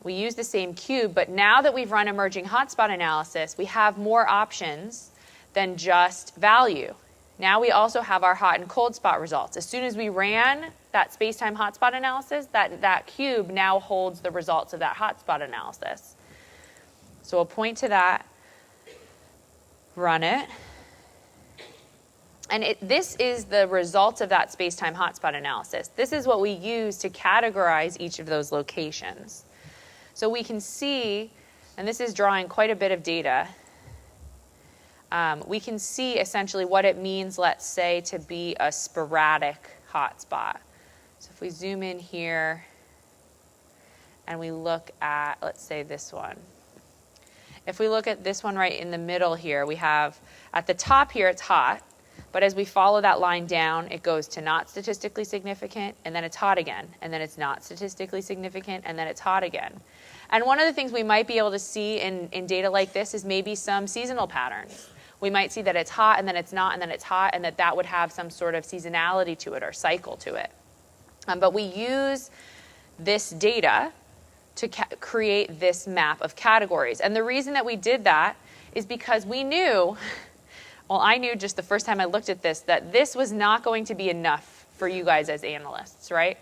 we use the same cube, but now that we've run emerging hotspot analysis, we have more options than just value. Now we also have our hot and cold spot results. As soon as we ran that space-time hotspot analysis, that cube now holds the results of that hotspot analysis. So we'll point to that, run it. And this is the result of that space-time hotspot analysis. This is what we use to categorize each of those locations. So we can see, and this is drawing quite a bit of data, we can see essentially what it means, let's say, to be a sporadic hotspot. So if we zoom in here and we look at, let's say, this one. If we look at this one right in the middle here, we have, at the top here, it's hot. But as we follow that line down, it goes to not statistically significant, and then it's hot again. And then it's not statistically significant, and then it's hot again. And one of the things we might be able to see in data like this is maybe some seasonal patterns. We might see that it's hot, and then it's not, and then it's hot, and that would have some sort of seasonality to it or cycle to it. But we use this data to create this map of categories. And the reason that we did that is because we knew, well, I knew just the first time I looked at this, that this was not going to be enough for you guys as analysts, right?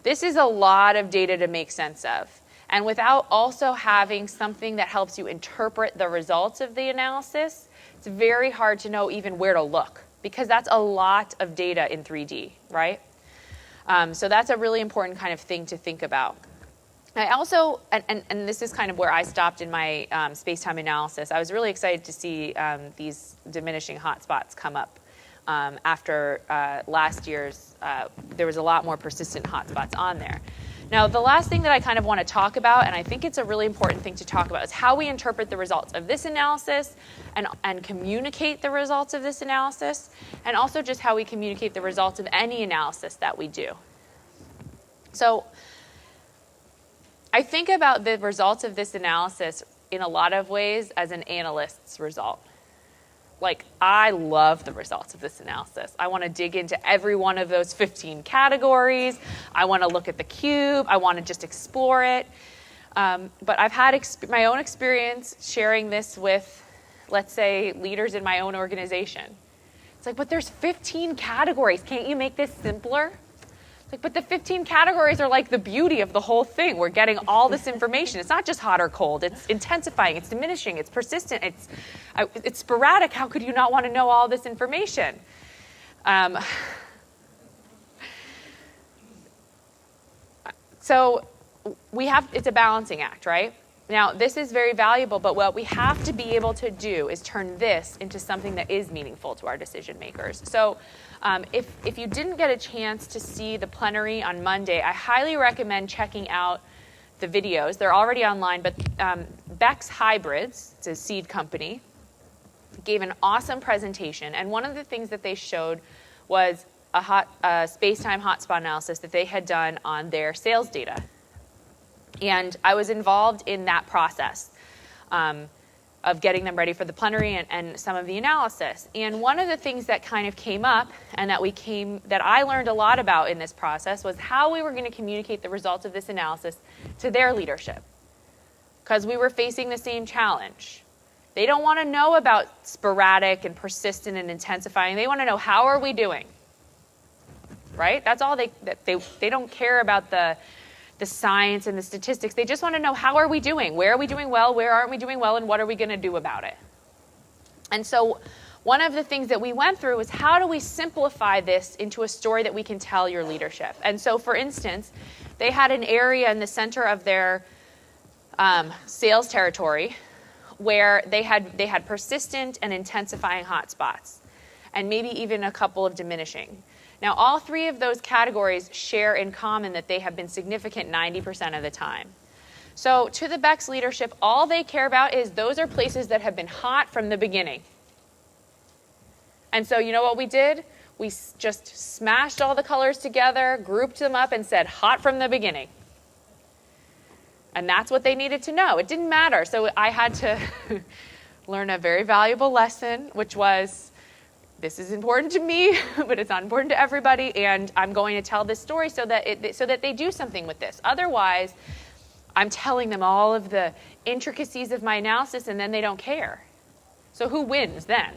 This is a lot of data to make sense of. And without also having something that helps you interpret the results of the analysis, it's very hard to know even where to look, because that's a lot of data in 3D, right? So that's a really important kind of thing to think about. I also, and this is kind of where I stopped in my space-time analysis, I was really excited to see these diminishing hotspots come up after last year's, there was a lot more persistent hotspots on there. Now, the last thing that I kind of want to talk about, and I think it's a really important thing to talk about, is how we interpret the results of this analysis and communicate the results of this analysis, and also just how we communicate the results of any analysis that we do. So I think about the results of this analysis in a lot of ways as an analyst's result. Like, I love the results of this analysis. I want to dig into every one of those 15 categories. I want to look at the cube. I want to just explore it. But I've had my own experience sharing this with, let's say, leaders in my own organization. It's like, but there's 15 categories. Can't you make this simpler? Like, but the 15 categories are like the beauty of the whole thing. We're getting all this information. It's not just hot or cold. It's intensifying. It's diminishing. It's persistent. It's sporadic. How could you not want to know all this information? So it's a balancing act, right? Now, this is very valuable, but what we have to be able to do is turn this into something that is meaningful to our decision makers. So if you didn't get a chance to see the plenary on Monday, I highly recommend checking out the videos. They're already online, but Beck's Hybrids, it's a seed company, gave an awesome presentation. And one of the things that they showed was a space-time hotspot analysis that they had done on their sales data. And I was involved in that process of getting them ready for the plenary and some of the analysis. And one of the things that kind of came up and that I learned a lot about in this process was how we were going to communicate the results of this analysis to their leadership. Because we were facing the same challenge. They don't want to know about sporadic and persistent and intensifying. They want to know, how are we doing? Right? That's all they don't care about the science and the statistics. They just want to know, how are we doing? Where are we doing well? Where aren't we doing well? And what are we going to do about it? And so one of the things that we went through was, how do we simplify this into a story that we can tell your leadership? And so, for instance, they had an area in the center of their sales territory where they had persistent and intensifying hotspots, and maybe even a couple of diminishing. Now, all three of those categories share in common that they have been significant 90% of the time. So to the Beck's leadership, all they care about is those are places that have been hot from the beginning. And so you know what we did? We just smashed all the colors together, grouped them up, and said, hot from the beginning. And that's what they needed to know. It didn't matter. So I had to learn a very valuable lesson, which was, this is important to me, but it's not important to everybody, and I'm going to tell this story so that they do something with this. Otherwise, I'm telling them all of the intricacies of my analysis, and then they don't care. So who wins then?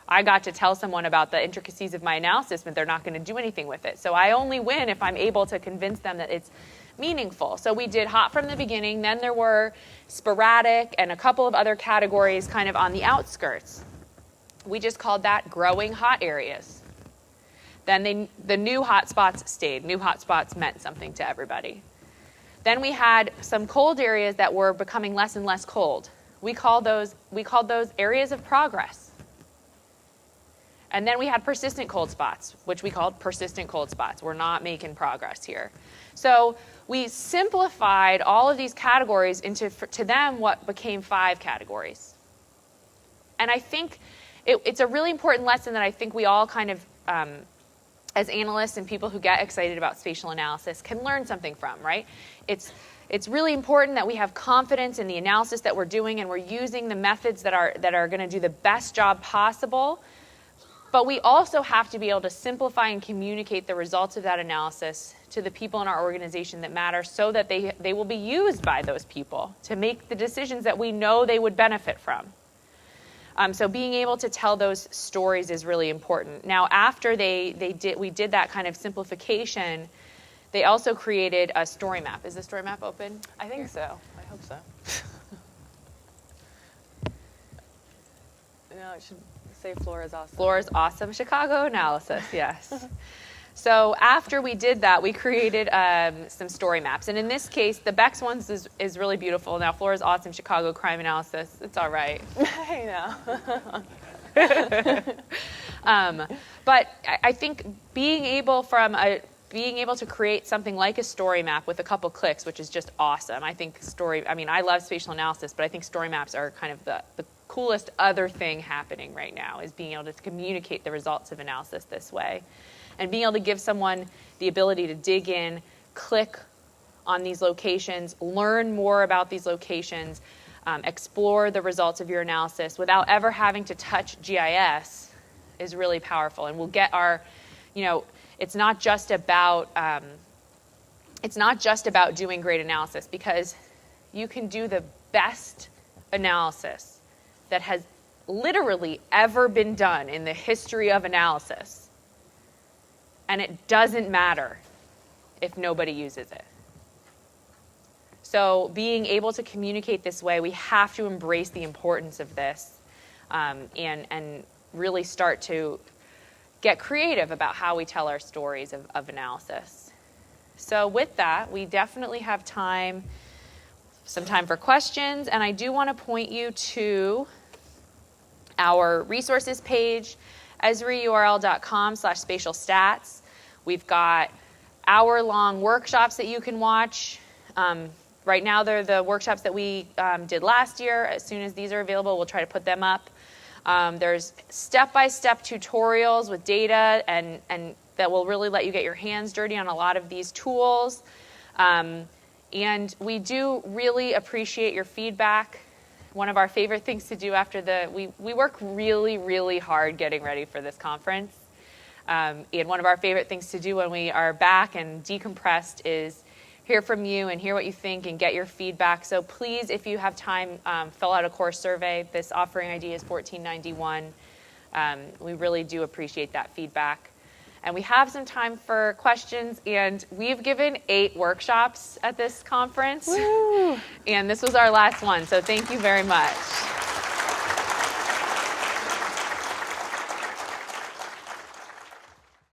I got to tell someone about the intricacies of my analysis, but they're not going to do anything with it. So I only win if I'm able to convince them that it's meaningful. So we did hot from the beginning, then there were sporadic and a couple of other categories kind of on the outskirts. We just called that growing hot areas. Then the new hotspots stayed. New hotspots meant something to everybody. Then we had some cold areas that were becoming less and less cold. We called those areas of progress. And then we had persistent cold spots, which we called persistent cold spots. We're not making progress here. So we simplified all of these categories into, to them, what became 5 categories. And I think it's a really important lesson that I think we all kind of, as analysts and people who get excited about spatial analysis, can learn something from, right? It's really important that we have confidence in the analysis that we're doing, and we're using the methods that are going to do the best job possible. But we also have to be able to simplify and communicate the results of that analysis to the people in our organization that matter, so that they will be used by those people to make the decisions that we know they would benefit from. So being able to tell those stories is really important. Now, after we did that kind of simplification, they also created a story map. Is the story map open? I think so. I hope so. No, it should say Flora's awesome. Flora's awesome Chicago analysis, yes. So after we did that, we created some story maps. And in this case, the Beck's ones is really beautiful. Now, Flora's awesome Chicago crime analysis, it's all right. I know. But I think being able to create something like a story map with a couple clicks, which is just awesome. I think I love spatial analysis, but I think story maps are kind of the coolest other thing happening right now, is being able to communicate the results of analysis this way. And being able to give someone the ability to dig in, click on these locations, learn more about these locations, explore the results of your analysis without ever having to touch GIS is really powerful. And we'll get it's not just about doing great analysis, because you can do the best analysis that has literally ever been done in the history of analysis. And it doesn't matter if nobody uses it. So being able to communicate this way, we have to embrace the importance of this, and really start to get creative about how we tell our stories of analysis. So with that, we definitely have time some time for questions, and I do want to point you to our resources page, esriurl.com/spatialstats. We've got hour-long workshops that you can watch. Right now, they're the workshops that we did last year. As soon as these are available, we'll try to put them up. There's step-by-step tutorials with data and that will really let you get your hands dirty on a lot of these tools. And we do really appreciate your feedback. One of our favorite things to do after we work really, really hard getting ready for this conference. And one of our favorite things to do when we are back and decompressed is hear from you and hear what you think and get your feedback. So please, if you have time, fill out a course survey. This offering ID is 1491. We really do appreciate that feedback. And we have some time for questions, and we've given 8 workshops at this conference. Woo! And this was our last one, so thank you very much.